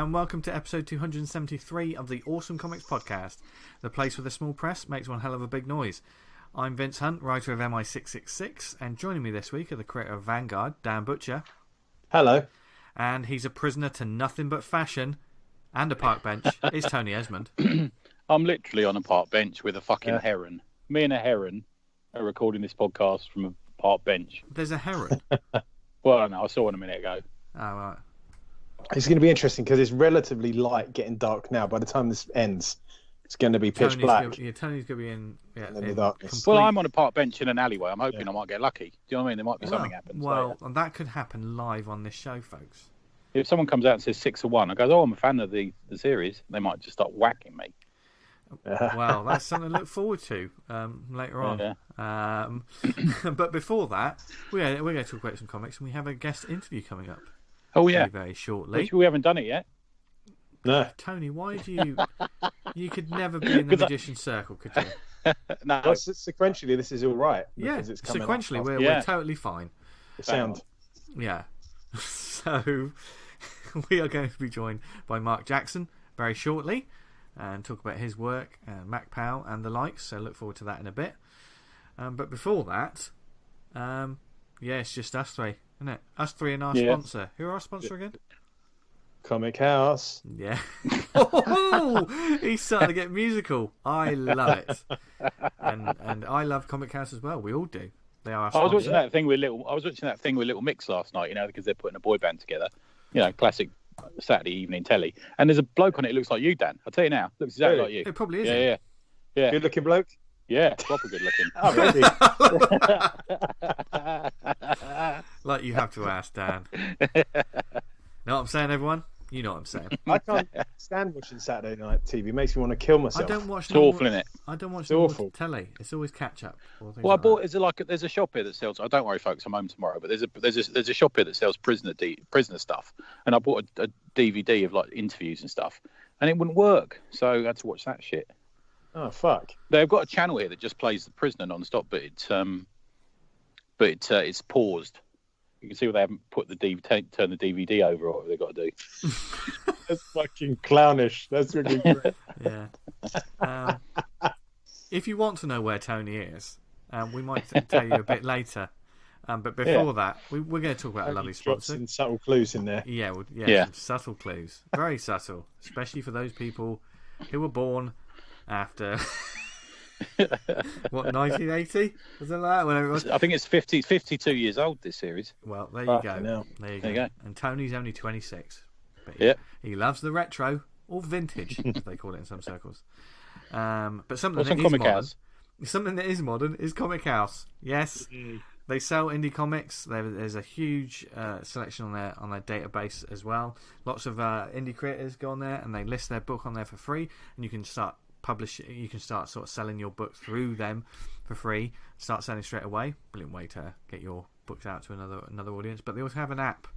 and welcome to episode 273 of the Awesome Comics Podcast, the place where the small press makes one hell of a big noise. I'm Vince Hunt, writer of MI666, and joining me this week are the creator of Vanguard, Dan Butcher. Hello. And he's a prisoner to nothing but fashion and a park bench. It's Tony Esmond. I'm literally on a park bench with a fucking heron. Me and a heron are recording this podcast from a park bench. There's a heron? Well, no, I saw one a minute ago. Oh, right. It's going to be interesting because it's relatively light, getting dark now. By the time this ends, it's going to be pitch black. Tony's going to be in the darkness. Well, I'm on a park bench in an alleyway. I'm hoping I might get lucky. Do you know what I mean? There might be something happen. Well, and that could happen live on this show, folks. If someone comes out and says 6 or 1, I go, "Oh, I'm a fan of the series." They might just start whacking me. Well, that's something to look forward to later on. Yeah. But before that, we're going to talk about some comics, and we have a guest interview coming up. Oh yeah, very shortly. Which we haven't done it yet. No, Tony, why do you? You could never be in the magician's circle, could you? No. well, sequentially, this is all right. Yeah, It's coming sequentially, up we're totally fine. the sound. Yeah. So we are going to be joined by Marc Jackson very shortly and talk about his work and Macc Pow and the likes. So look forward to that in a bit. But before that, it's just us three, isn't it? Us three and our sponsor. Who are our sponsor again? Comic House. Yeah. He's starting to get musical. I love it. And I love Comic House as well. We all do. They are our sponsor. I was watching that thing with Little Mix last night, because they're putting a boy band together. Classic Saturday evening telly. And there's a bloke on it who looks like you, Dan. I'll tell you now. Looks exactly like you. It probably is. Yeah. Good looking bloke. Yeah, proper good looking. Oh, really? Like you have to ask, Dan. Know what I'm saying, everyone? You know what I'm saying. I can't stand watching Saturday night TV. It makes me want to kill myself. I don't watch. It's awful, isn't it? I don't watch awful telly. It's always catch up. Well, I bought. There's a shop here that sells. Oh, don't worry, folks. I'm home tomorrow. But there's a shop here that sells prisoner stuff. And I bought a DVD of like interviews and stuff, and it wouldn't work. So I had to watch that shit. Oh fuck! They've got a channel here that just plays the prisoner non-stop, but it's paused. You can see where they haven't put the turn the DVD over, or what they've got to do. That's fucking clownish. That's really great. Yeah. If you want to know where Tony is, we might tell you a bit later. But before that, we're going to talk about a lovely sponsor. Some subtle clues in there. Yeah. Some subtle clues. Very subtle, especially for those people who were born after... What, 1980? Was it like that? Whenever it was? I think it's 52 years old, this series. Well, there you go. No. There you go. And Tony's only 26. But he loves the retro, or vintage, as they call it in some circles. But something that is modern is Comic House. Yes, they sell indie comics. There's a huge selection on their database as well. Lots of indie creators go on there, and they list their book on there for free, and you can start sort of selling your book through them for free. Start selling straight away. Brilliant way to get your books out to another audience. But they also have an app,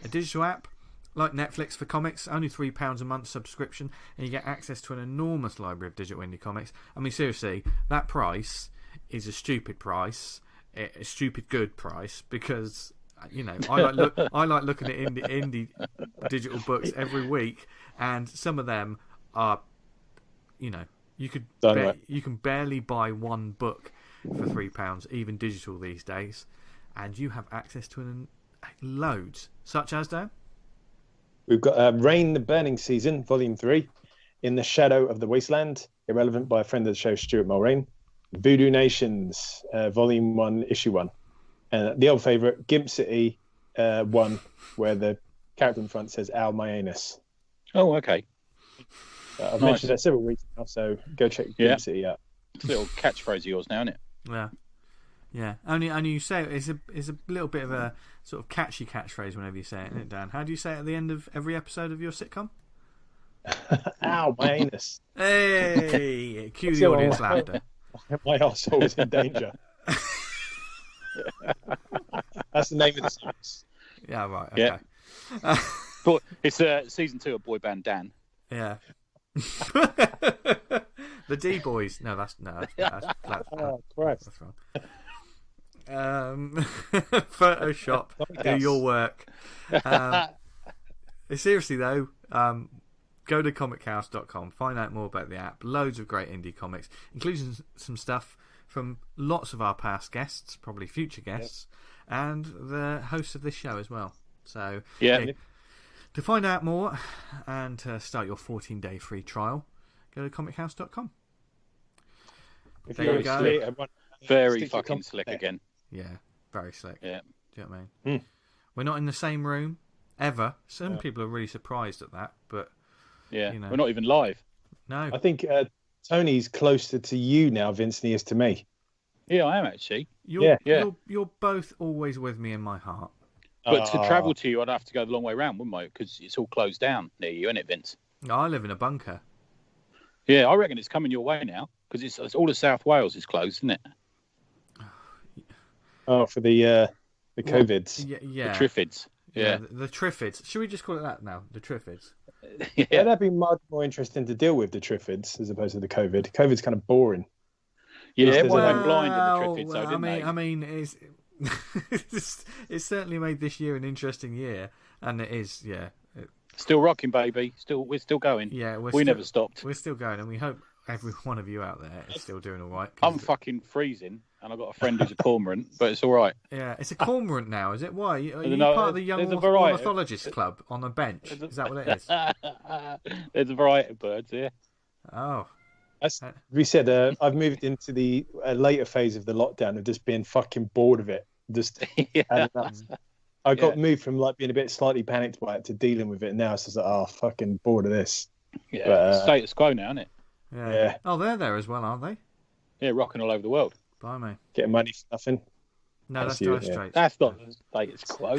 a digital app like Netflix for comics, only £3 a month subscription, and you get access to an enormous library of digital indie comics. I mean, seriously, that price is a stupid price, a stupid good price, because I like looking at indie digital books every week, and some of them are, you can barely buy one book for £3, even digital these days, and you have access to loads, such as Dan. We've got Rain the Burning Season, Volume 3, In the Shadow of the Wasteland, Irrelevant by a friend of the show, Stuart Mulrain. Voodoo Nations, Volume 1, Issue 1. And the old favourite, Gimp City 1, where the character in front says Al my anus. Oh, okay. I've mentioned that several weeks now, so go check Gimp City out. It's a little catchphrase of yours now, isn't it? Yeah. Only you say it's a little bit of a sort of catchy catchphrase whenever you say it, isn't it, Dan? How do you say it at the end of every episode of your sitcom? Ow, my anus. Hey, cue the audience laughter. My arsehole is in danger. That's the name of the series. Yeah, right. Okay. Yeah. But it's season 2 of Boy Band Dan. Yeah. The D Boys. No, that's oh, Christ. That's wrong. Photoshop, do your work. Seriously though, Go to comichouse.com, find out more about the app. Loads of great indie comics, including some stuff from lots of our past guests, probably future guests, and the hosts of this show as well. So, to find out more and to start your 14-day free trial, go to comichouse.com. There you go. Very fucking slick again. Yeah, very slick. Yeah. Do you know what I mean? We're not in the same room ever. Some people are really surprised at that, but we're not even live. No, I think Tony's closer to you now, Vince, than he is to me. Yeah, I am actually. You're both always with me in my heart. But to travel to you, I'd have to go the long way around, wouldn't I? Because it's all closed down near you, isn't it, Vince? No, I live in a bunker. Yeah, I reckon it's coming your way now because it's all of South Wales is closed, isn't it? Oh, for the COVIDs. Yeah. The Triffids. Yeah. The Triffids. Should we just call it that now? The Triffids. Yeah, that'd be much more interesting to deal with, the Triffids, as opposed to the COVID. COVID's kind of boring. Yeah, everyone went blind in the Triffids, though, didn't they? I mean, it's certainly made this year an interesting year, and it is, Still rocking, baby. We're still going. Yeah, we never stopped. We're still going, and we hope every one of you out there is still doing all right. I'm fucking freezing, and I've got a friend who's a cormorant, but it's all right. Yeah, it's a cormorant now, is it? Why? Are you part of the Young Ornithologist Club on a bench? Is that what it is? There's a variety of birds here. Oh. As we said, I've moved into the later phase of the lockdown of just being fucking bored of it. Just I got moved from like being a bit slightly panicked by it to dealing with it. Now it's just like, fucking bored of this. Yeah, but, status quo now, isn't it? Yeah. Oh, they're there as well, aren't they? Yeah, rocking all over the world. Blimey. Getting money for nothing. No, that's Dire Straits. That's not the status quo.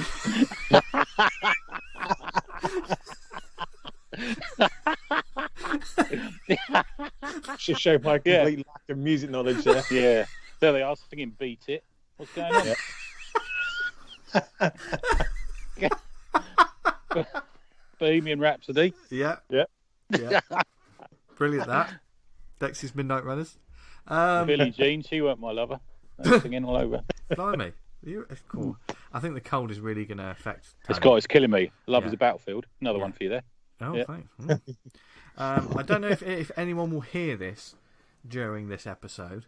Should show my complete lack of music knowledge there. Yeah. There they are, singing Beat It. What's going on? Bohemian Rhapsody. Yeah. Brilliant, that. Dexy's Midnight Runners. Billie Jean, she weren't my lover. Singing all over. Blimey. It's cool. I think the cold is really going to affect Tony. It's killing me. Love is a battlefield. Another one for you there. Oh, thanks. I don't know if anyone will hear this during this episode.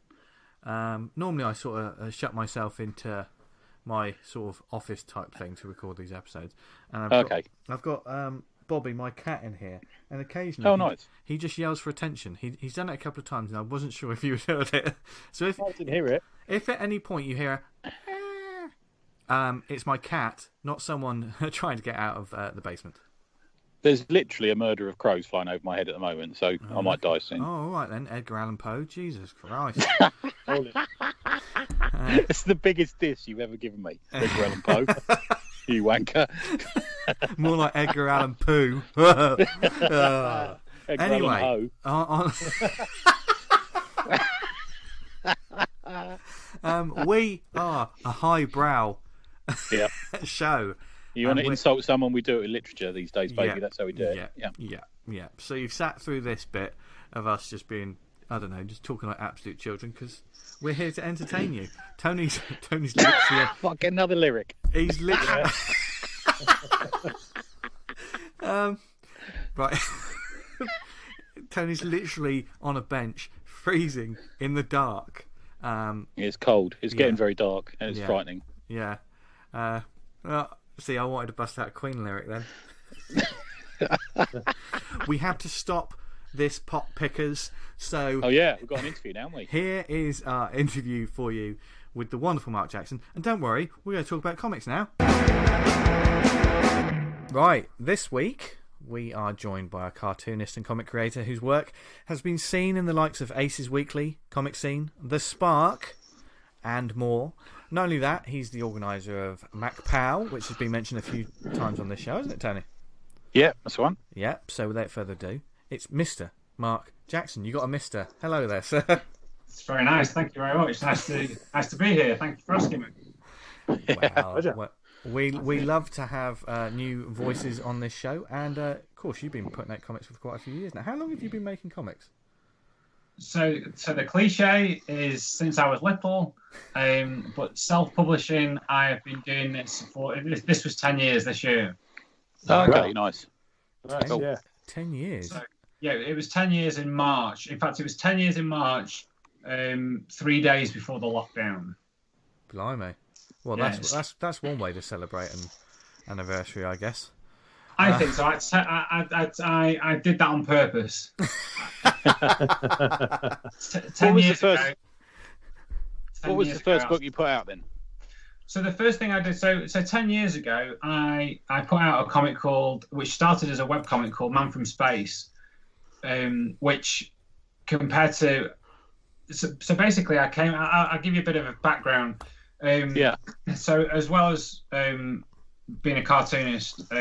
Normally I sort of shut myself into my sort of office type thing to record these episodes. And I've got Bobby, my cat, in here, and occasionally he just yells for attention. He's done it a couple of times, and I wasn't sure if you heard it. So if I didn't hear it. If at any point you hear it's my cat, not someone trying to get out of the basement. There's literally a murder of crows flying over my head at the moment, so I might die soon. Oh, all right then, Edgar Allan Poe. Jesus Christ. It's the biggest diss you've ever given me, Edgar Allan Poe. You wanker. More like Edgar Allan Poe. Anyway, we are a highbrow show. You want to insult someone, we do it in literature these days, baby. Yeah. That's how we do it. Yeah. So you've sat through this bit of us just being, I don't know, just talking like absolute children because we're here to entertain you. Tony's literally... Fuck, another lyric. He's literally... right. Tony's literally on a bench, freezing in the dark. It's cold. It's getting very dark, and it's frightening. Yeah. See, I wanted to bust out a Queen lyric then. We had to stop this pot pickers, so... Oh yeah, we've got an interview now, haven't we? Here is our interview for you with the wonderful Marc Jackson. And don't worry, we're going to talk about comics now. Right, this week we are joined by a cartoonist and comic creator whose work has been seen in the likes of Aces Weekly, Comic Scene, The Spark, and more. Not only that, he's the organiser of Macc Pow, which has been mentioned a few times on this show, isn't it, Tony? Yeah, that's the one. Yeah, so without further ado, it's Mr. Marc Jackson. You got a Mr. Hello there, sir. It's very nice. Thank you very much. Nice to be here. Thank you for asking me. Well, we love to have new voices on this show, and of course, you've been putting out comics for quite a few years now. How long have you been making comics? So the cliche is since I was little, but self-publishing, I have been doing this for. This was 10 years this year. Okay, nice. Nice, yeah. 10 years. So, yeah, it was 10 years in March. In fact, it was 10 years in March, 3 days before the lockdown. Blimey. Well, Yes. that's one way to celebrate an anniversary, I guess. I think so. I did that on purpose. 10 years ago. What was the first book you put out then? So the first thing I did, so 10 years ago, I put out a comic which started as a webcomic called Man from Space, which compared to, so basically I'll give you a bit of a background. So as well as being a cartoonist,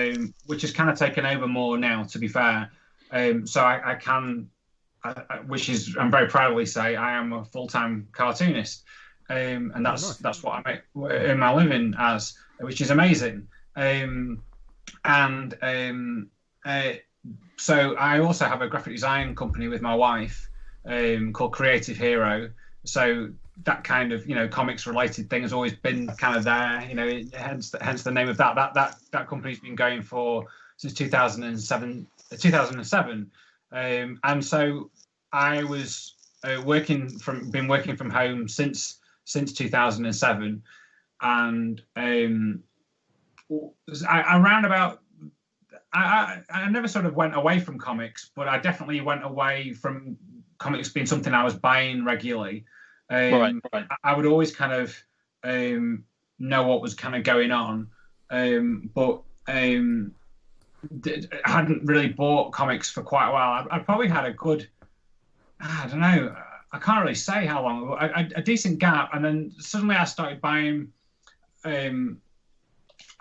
which has kind of taken over more now, to be fair. So I can, I'm very proudly say, I am a full-time cartoonist. And that's what I earn my living as, which is amazing. So I also have a graphic design company with my wife called Creative Hero. So that kind of, comics related thing has always been kind of there, hence the name of that company's been going since 2007. And so I was been working from home since 2007, and I never sort of went away from comics, but I definitely went away from comics being something I was buying regularly. Right. I would always kind of know what was kind of going on, but I hadn't really bought comics for quite a while. I probably had a good, I don't know, I can't really say how long, a decent gap, and then suddenly I started buying. I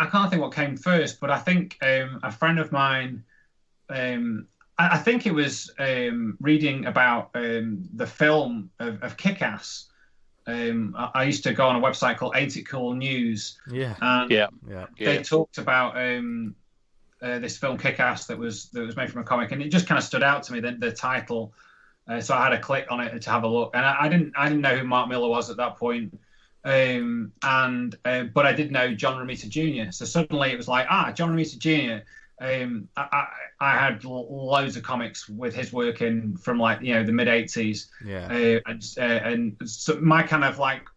can't think what came first, but I think a friend of mine, I think it was reading about the film of Kick-Ass. I used to go on a website called Ain't It Cool News. Yeah. And they talked about this film Kick-Ass that was made from a comic, and it just kind of stood out to me, the title. So I had to click on it to have a look, and I didn't know who Mark Millar was at that point, but I did know John Romita Jr. So suddenly it was like, John Romita Jr. I had loads of comics with his work in from like the mid '80s, and so my kind of like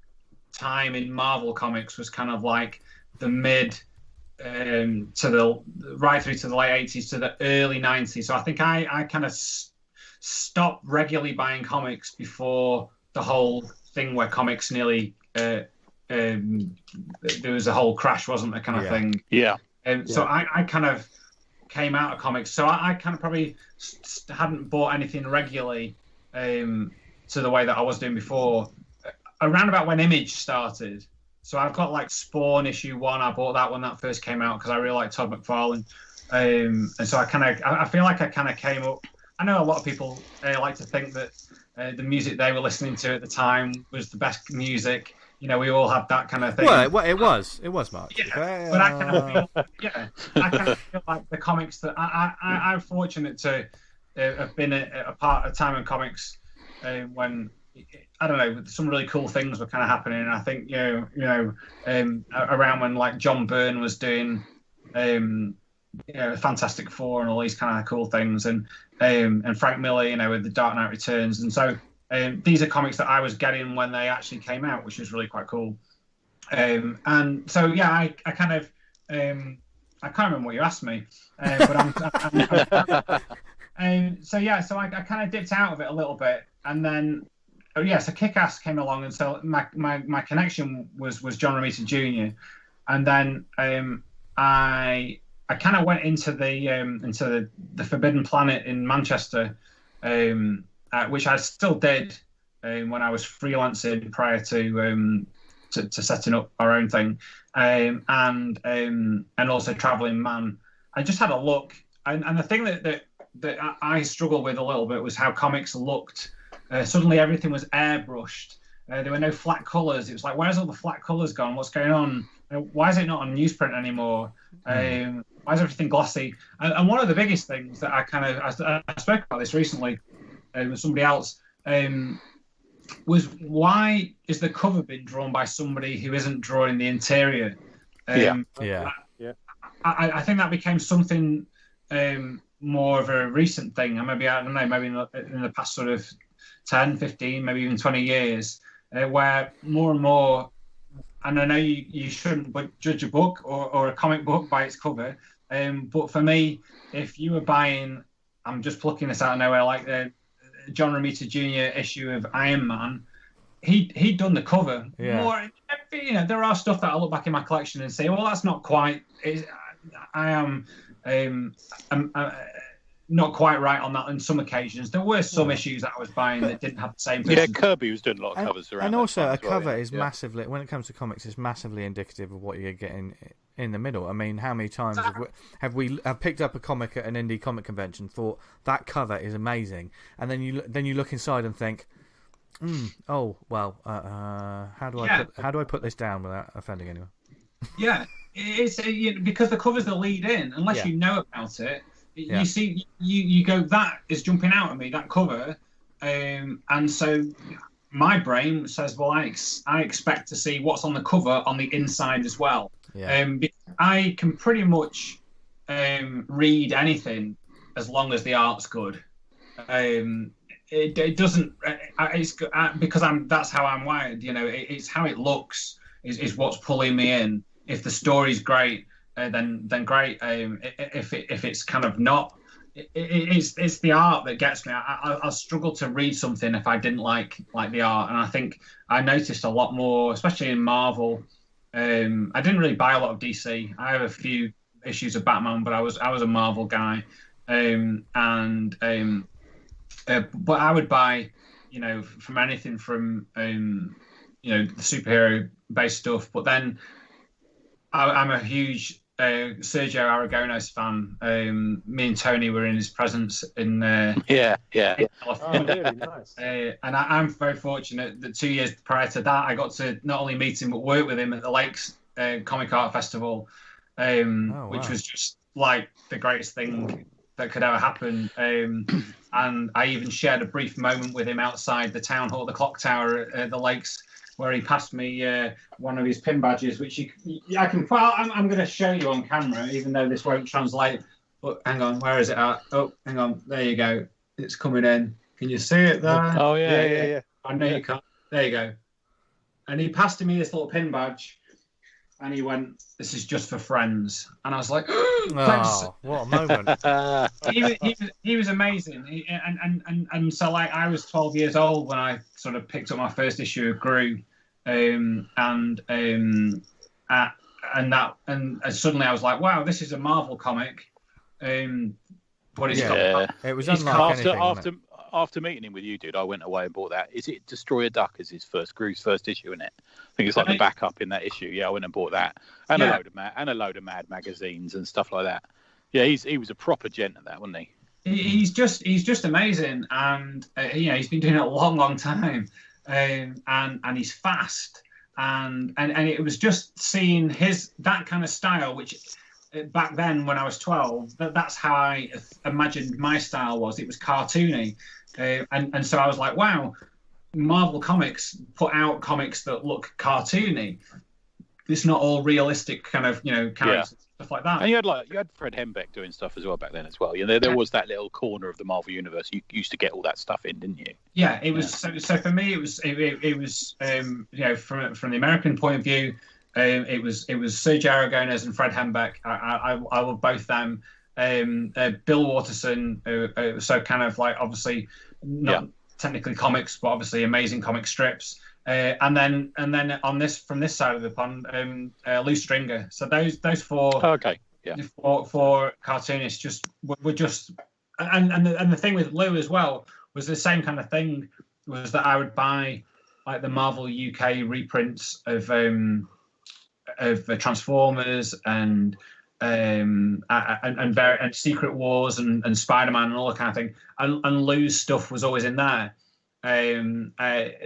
time in Marvel comics was kind of like the mid to the right through to the late '80s to the early '90s. So I think I kind of stopped regularly buying comics before the whole thing where comics nearly there was a whole crash, wasn't there, kind of thing. So I kind of came out of comics, so I kind of probably hadn't bought anything regularly to the way that I was doing before, around about when Image started. So I've got like Spawn issue 1. I bought that when that first came out because I really like Todd McFarlane, and so I feel like I kind of came up. I know a lot of people like to think that the music they were listening to at the time was the best music. We all had that kind of thing. Well, it was Mark. Yeah, but I kind of feel like the comics that I'm fortunate to have been a time in comics when I don't know, some really cool things were kind of happening. And I think around when like John Byrne was doing Fantastic Four and all these kind of cool things, and Frank Miller, with the Dark Knight Returns, and so these are comics that I was getting when they actually came out, which was really quite cool. And so I kind of I can't remember what you asked me, but so I kind of dipped out of it a little bit, and then so Kick-Ass came along, and so my connection was John Romita Jr. And then I kind of went into the Forbidden Planet in Manchester, which I still did when I was freelancing prior to setting up our own thing, and also Traveling Man. I just had a look, and the thing that I struggled with a little bit was how comics looked. Suddenly everything was airbrushed. There were no flat colours. It was like, where's all the flat colours gone? What's going on? Why is it not on newsprint anymore? Why is everything glossy? And one of the biggest things that I spoke about this recently with somebody else, was why is the cover being drawn by somebody who isn't drawing the interior? I think that became something more of a recent thing, and maybe, I don't know, maybe in the past sort of 10, 15, maybe even 20 years, where more and more, and I know you shouldn't but judge a book or a comic book by its cover, but for me, if you were buying, I'm just plucking this out of nowhere, like the John Romita Jr. issue of Iron Man, he'd done the cover. More, there are stuff that I look back in my collection and say, well, that's not quite. I am not quite right on that on some occasions. There were some issues that I was buying that didn't have the same. Yeah, Kirby was doing a lot of covers around. And also, a cover is massively, when it comes to comics, is massively indicative of what you're getting in the middle. I mean, how many times have we picked up a comic at an indie comic convention, thought that cover is amazing, and then you look inside and think, oh well, how do I put this down without offending anyone? Yeah, it's because the cover's the lead in. Unless you know about it, you see, you go, that is jumping out at me, that cover, and so my brain says, well, I expect to see what's on the cover on the inside as well. I can pretty much read anything as long as the art's good. It doesn't. It's because that's how I'm wired. It's how it looks is what's pulling me in. If the story's great, then great. If it's kind of not, it's the art that gets me. I'll struggle to read something if I didn't like the art. And I think I noticed a lot more, especially in Marvel. I didn't really buy a lot of DC. I have a few issues of Batman, but I was a Marvel guy. But I would buy, from anything from, the superhero based stuff. But then I'm a huge Sergio Aragonés fan. Me and Tony were in his presence in California. Oh, really nice. And I'm very fortunate that 2 years prior to that, I got to not only meet him but work with him at the Lakes Comic Art Festival, which was just like the greatest thing that could ever happen. And I even shared a brief moment with him outside the town hall, the clock tower at the Lakes, where he passed me one of his pin badges, which I can. Well, I'm going to show you on camera, even though this won't translate. But hang on, where is it at? Oh, hang on, there you go. It's coming in. Can you see it there? Oh yeah. I know you can't. There you go. And he passed me this little pin badge, and he went, "This is just for friends." And I was like, "Thanks." Oh, what a moment! He was amazing. And so, like, I was 12 years old when I sort of picked up my first issue of Gru, and suddenly I was like, "Wow, this is a Marvel comic." But it's got, it was unlike anything. After meeting him with you, dude, I went away and bought that. Is it Destroy a Duck? Is his Gru's first issue in it? I think it's like the backup in that issue. Yeah, I went and bought that, and a load of Mad magazines and stuff like that. Yeah, he was a proper gent at that, wasn't he? He's just amazing, and he's been doing it a long time, and he's fast, and it was just seeing that kind of style, which back then when I was 12, that's how I imagined my style was. It was cartoony. And so I was like, wow, Marvel Comics put out comics that look cartoony. It's not all realistic kind of, characters and stuff like that. And you had Fred Hembeck doing stuff as well back then as well. There was that little corner of the Marvel universe. You used to get all that stuff in, didn't you? Yeah, it was. So for me, it was from the American point of view, it was Sergio Aragonés and Fred Hembeck. I love both them. Bill Watterson, so kind of like obviously not technically comics, but obviously amazing comic strips. And then on from this side of the pond, Lou Stringer. So those four. Okay. Yeah. Four cartoonists were just, and the thing with Lou as well was the same kind of thing. Was that I would buy like the Marvel UK reprints of Transformers and Secret Wars and Spider-Man and all that kind of thing, and Lou's stuff was always in there, the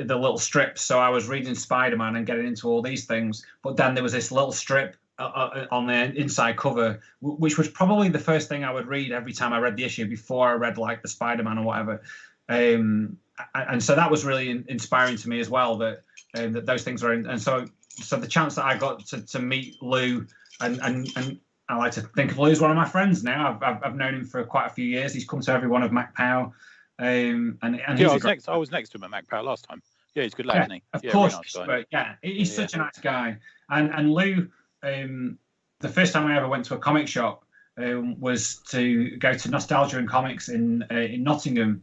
little strips. So I was reading Spider-Man and getting into all these things, but then there was this little strip on the inside cover, which was probably the first thing I would read every time I read the issue before I read like the Spider-Man or whatever, and so that was really inspiring to me as well, that those things were in. And so the chance that I got to meet Lou and I like to think of Lou as one of my friends now. I've known him for quite a few years. He's come to every one of Macc Pow. And yeah, I was next to him at Macc Pow last time. Yeah, he's a good lad, isn't he? Of course, nice guy. He's such a nice guy. And Lou, the first time I ever went to a comic shop was to go to Nostalgia and Comics in Nottingham,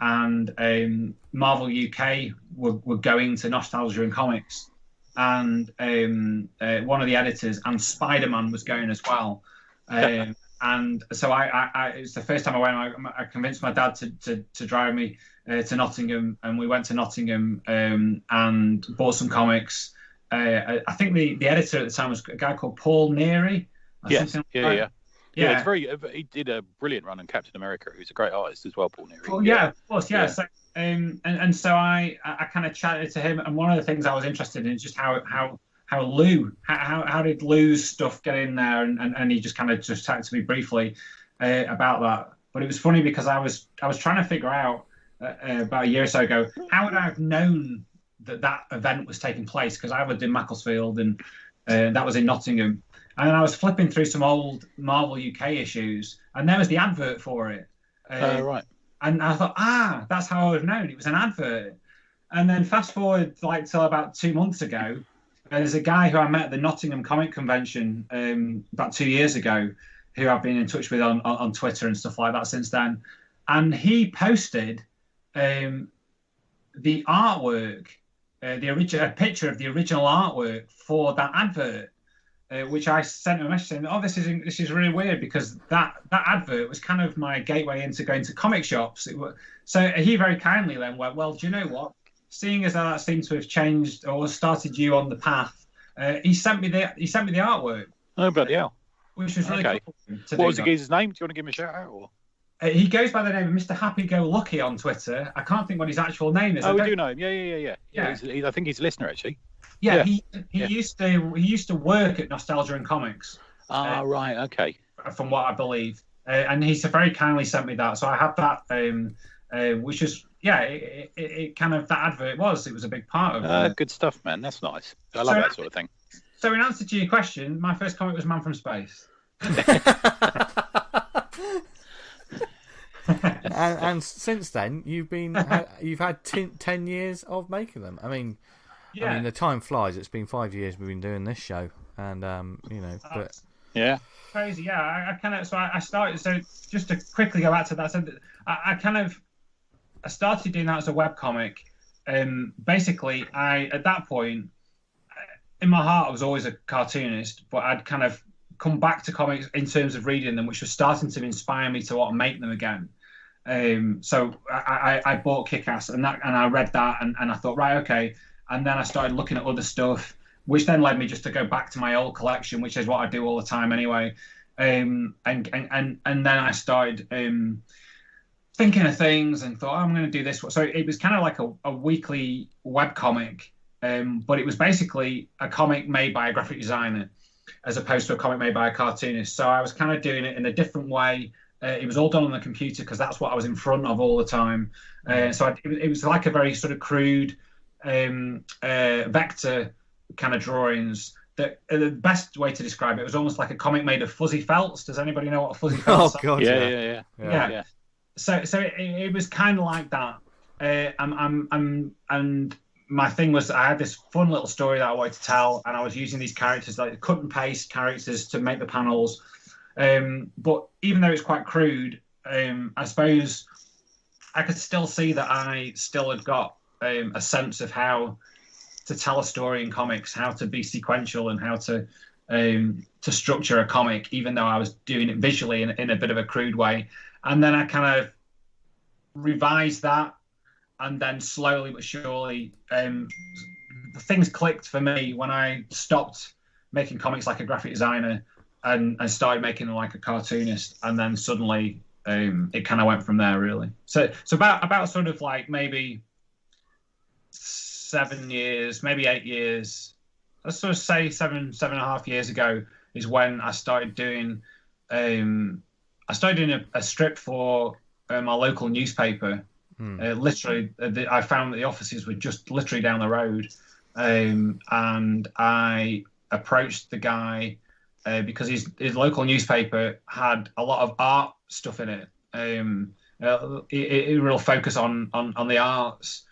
and Marvel UK were going to Nostalgia and Comics, and one of the editors and Spider-Man was going as well. And so it's the first time I went. I convinced my dad to drive me to Nottingham, and we went to Nottingham and bought some comics. I think the editor at the time was a guy called Paul Neary. Yes, yeah. It's he did a brilliant run on Captain America. Who's a great artist as well, Paul Neary. Well, yeah, of course, yeah. So, and so I kind of chatted to him, and one of the things I was interested in is just how did Lou's stuff get in there, and he just kind of just talked to me briefly about that. But it was funny because I was trying to figure out about a year or so ago, how would I have known that event was taking place? Because I lived in Macclesfield, and that was in Nottingham. And then I was flipping through some old Marvel UK issues, and there was the advert for it. Right. And I thought, that's how I would have known. It was an advert. And then fast forward till about 2 months ago, there's a guy who I met at the Nottingham Comic Convention about 2 years ago, who I've been in touch with on Twitter and stuff like that since then. And he posted the artwork, a picture of the original artwork for that advert, which I sent him a message saying, this is really weird, because that advert was kind of my gateway into going to comic shops. So he very kindly then went, well, do you know what? Seeing as that seemed to have changed or started you on the path, he sent me the artwork. Oh, bloody hell! Which was really cool. What was the geezer's name? Do you want to give him a shout out? Or? He goes by the name of Mr. Happy Go Lucky on Twitter. I can't think what his actual name is. Oh, we do know him. Yeah. I think he's a listener, actually. Yeah, he used to work at Nostalgia and Comics. Right, okay. From what I believe, and he very kindly sent me that. So I have that, which is it kind of, that advert was a big part of it. Good stuff, man. That's nice. I love that sort of thing. So in answer to your question, my first comic was Man from Space. and since then, you've had 10 years of making them. I mean, the time flies. It's been 5 years we've been doing this show, and but yeah, crazy. Yeah, I started. So just to quickly go back to that, so I started doing that as a webcomic. Basically, at that point, in my heart, I was always a cartoonist, but I'd kind of come back to comics in terms of reading them, which was starting to inspire me to want to make them again. So I bought Kick-Ass, and I read that, and I thought, right, okay. And then I started looking at other stuff, which then led me just to go back to my old collection, which is what I do all the time anyway. And then I started thinking of things and thought, I'm going to do this. So it was kind of like a weekly webcomic, but it was basically a comic made by a graphic designer as opposed to a comic made by a cartoonist. So I was kind of doing it in a different way. It was all done on the computer because that's what I was in front of all the time. So it was like a very sort of crude vector kind of drawings. The best way to describe it was almost like a comic made of fuzzy felts. Does anybody know what a fuzzy felts? Oh God, yeah. So it was kind of like that. And my thing was, I had this fun little story that I wanted to tell, and I was using these characters, like cut and paste characters, to make the panels. But even though it's quite crude, I suppose I could still see that I still had got a sense of how to tell a story in comics, how to be sequential, and how to structure a comic, even though I was doing it visually in a bit of a crude way. And then I kind of revised that, and then slowly but surely, things clicked for me when I stopped making comics like a graphic designer and started making them like a cartoonist, and then suddenly it kind of went from there, really. So about sort of like maybe 7 years, maybe 8 years, let's sort of say 7.5 years ago is when I started doing a strip for my local newspaper. Literally, I found that the offices were just literally down the road, and I approached the guy because his local newspaper had a lot of art stuff in it. It real focus on the arts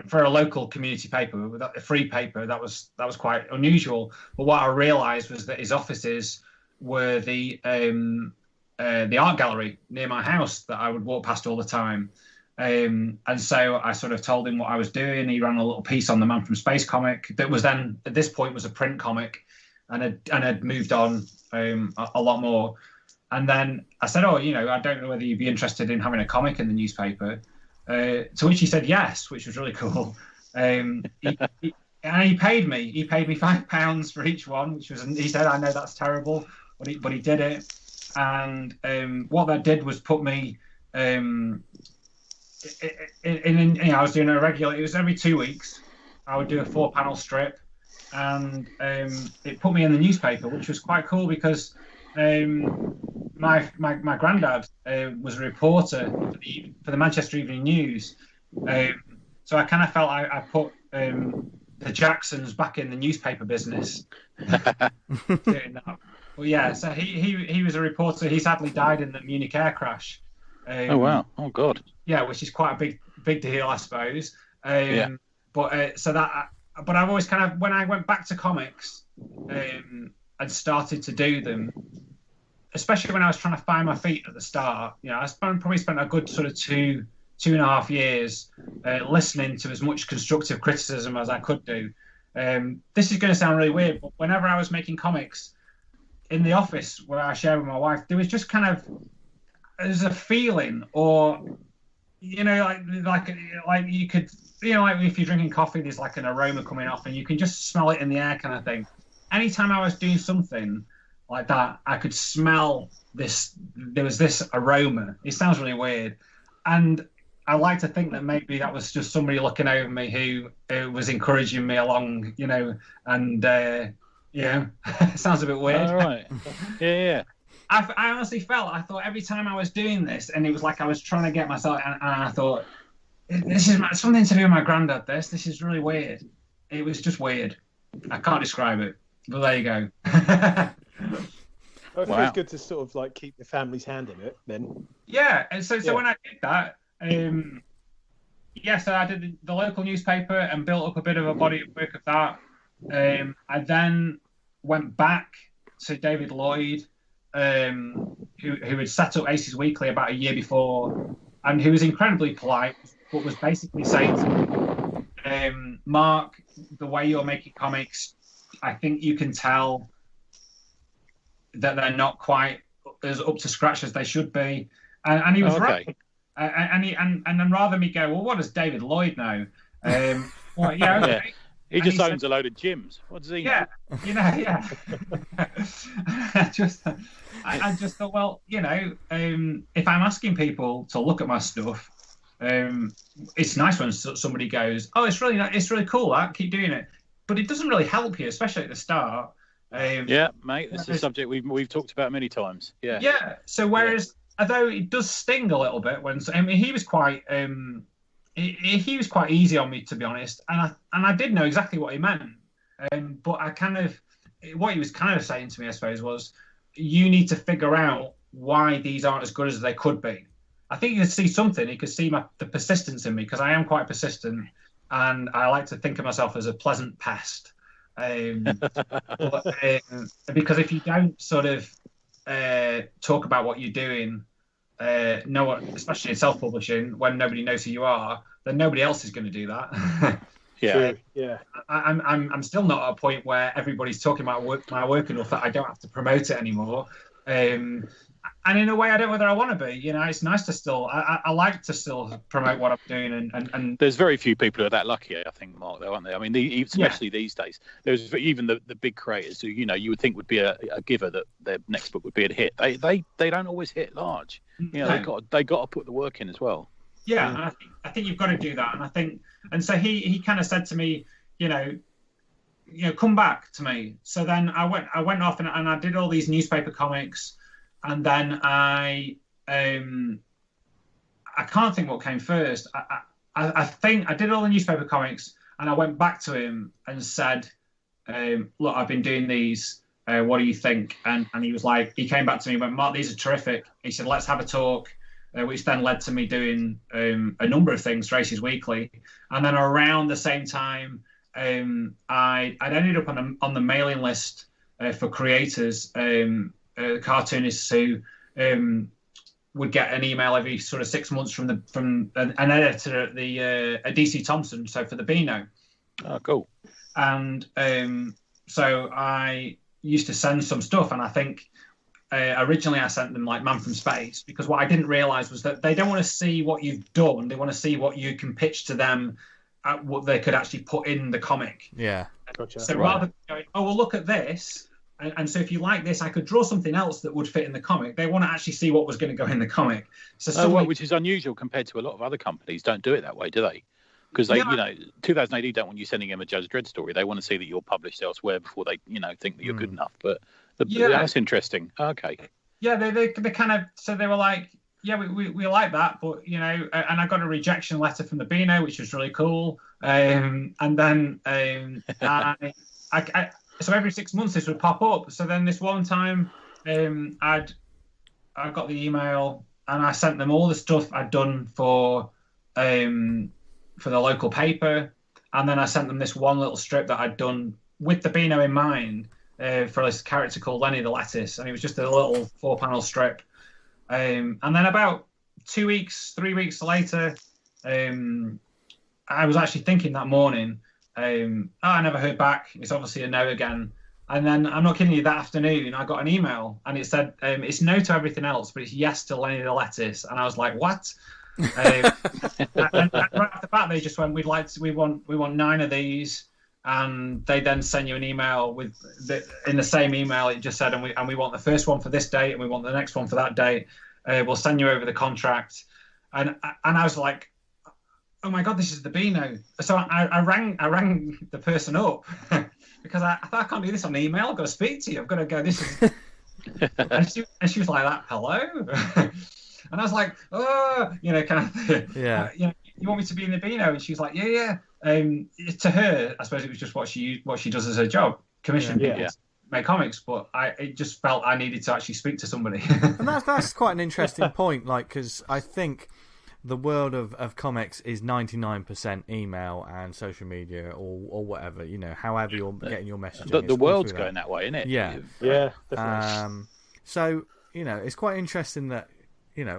for a local community paper, a free paper. That was quite unusual. But what I realised was that his offices were the art gallery near my house that I would walk past all the time. And so I sort of told him what I was doing. He ran a little piece on the Man from Space comic that was then, at this point, was a print comic, and had moved on a lot more. And then I said, "Oh, I don't know whether you'd be interested in having a comic in the newspaper." To which he said yes, which was really cool. And he paid me. He paid me £5 for each one, which was. He said, "I know that's terrible, but he did it." And what that did was put me. I was doing a regular. It was every 2 weeks. I would do a 4-panel strip, and it put me in the newspaper, which was quite cool because my granddad was a reporter for the Manchester Evening News, so I kind of felt I put the Jacksons back in the newspaper business doing that. But yeah, so he was a reporter. He sadly died in the Munich air crash. Oh wow! Oh god! Yeah, which is quite a big deal, I suppose. But but I've always kind of, when I went back to comics and started to do them, especially when I was trying to find my feet at the start, I probably spent a good sort of 2.5 years listening to as much constructive criticism as I could do. This is going to sound really weird, but whenever I was making comics in the office where I shared with my wife, there was just kind of, there's a feeling, or like you could, like if you're drinking coffee, there's like an aroma coming off, and you can just smell it in the air, kind of thing. Anytime I was doing something like that, I could smell this. There was this aroma. It sounds really weird, and I like to think that maybe that was just somebody looking over me who was encouraging me along, and it sounds a bit weird. All right. Yeah. I honestly I thought every time I was doing this, and it was like I was trying to get myself, and I thought, this is something to do with my granddad. This is really weird. It was just weird. I can't describe it, but there you go. Well, it feels good to sort of like keep the family's hand in it then. Yeah, and so when I did that, so I did the local newspaper and built up a bit of a body of work of that. I then went back to David Lloyd, who had set up Aces Weekly about a year before, and who was incredibly polite, but was basically saying to me, Mark, the way you're making comics, I think you can tell that they're not quite as up to scratch as they should be. And he was right. And then rather than me go, well, what does David Lloyd know? Well, yeah, okay. Yeah. He just owns a load of gyms. What does he know? Yeah. I just thought, well, if I'm asking people to look at my stuff, it's nice when somebody goes, oh, it's really cool, that, keep doing it. But it doesn't really help you, especially at the start. Yeah, mate, this is a subject we've talked about many times. Yeah. Yeah. So whereas, although it does sting a little bit when, he was quite, he was quite easy on me, to be honest, and I did know exactly what he meant. But what he was kind of saying to me, I suppose, was, you need to figure out why these aren't as good as they could be. I think he could see something. He could see the persistence in me, because I am quite persistent, and I like to think of myself as a pleasant pest. Because if you don't sort of talk about what you're doing, especially in self-publishing, when nobody knows who you are, then nobody else is going to do that. Yeah. I'm still not at a point where everybody's talking about my work enough that I don't have to promote it anymore. And in a way, I don't know whether I want to be. It's nice to still. I like to still promote what I'm doing, and there's very few people who are that lucky, I think, Mark. Though, aren't they? I mean, especially these days. There's even the big creators who you would think would be a giver, that their next book would be a hit. They don't always hit large. They got to put the work in as well. Yeah, and I think you've got to do that. And so he kind of said to me, come back to me. So then I went off and I did all these newspaper comics. And then I can't think what came first. I think I did all the newspaper comics, and I went back to him and said, look, I've been doing these. What do you think? And he was like, he came back to me and went, Mark, these are terrific. He said, let's have a talk, which then led to me doing a number of things, Races Weekly. And then around the same time, I'd ended up on the mailing list for creators, cartoonists who would get an email every sort of 6 months from an editor at the DC Thompson, so for the Beano. Oh, cool. And so I used to send some stuff, and I think originally I sent them like Man from Space, because what I didn't realize was that they don't want to see what you've done, they want to see what you can pitch to them, what they could actually put in the comic. Yeah, gotcha. So rather than going, oh well, look at this, and so if you like this, I could draw something else that would fit in the comic. They want to actually see what was going to go in the comic. So which is unusual compared to a lot of other companies. Don't do it that way, do they? Because they, 2000 AD don't want you sending them a Judge Dredd story. They want to see that you're published elsewhere before they, think that you're good enough. But that's interesting. Okay. Yeah, they kind of, so they were like, yeah, we like that, but and I got a rejection letter from the Beano, which was really cool. And then I so every 6 months this would pop up. So then this one time, I got the email and I sent them all the stuff I'd done for the local paper, and then I sent them this one little strip that I'd done with the Beano in mind for this character called Lenny the Lettuce, and it was just a little 4-panel strip. And then about 3 weeks later, I was actually thinking that morning, I never heard back. It's obviously a no again. And then, I'm not kidding you, that afternoon, I got an email and it said, it's no to everything else, but it's yes to Lenny the Lettuce. And I was like, what? And right off the bat, they just went, we want 9 of these. And they then send you an email with in the same email, it just said, and we want the first one for this date and we want the next one for that date. We'll send you over the contract. And I was like, oh my God, this is the Beano. So I rang the person up because I thought, I can't do this on email. I've got to speak to you. I've got to go, this is... and she was like that, hello? And I was like, oh, kind of, yeah. You want me to be in the Beano? And she was like, yeah. To her, I suppose it was just what she does as her job, commission people to make comics. But it just felt I needed to actually speak to somebody. And that's quite an interesting point, because I think the world of comics is 99% email and social media or whatever, however you're getting your messaging. The world's going that way, isn't it? Yeah. Yeah, definitely. So, it's quite interesting that,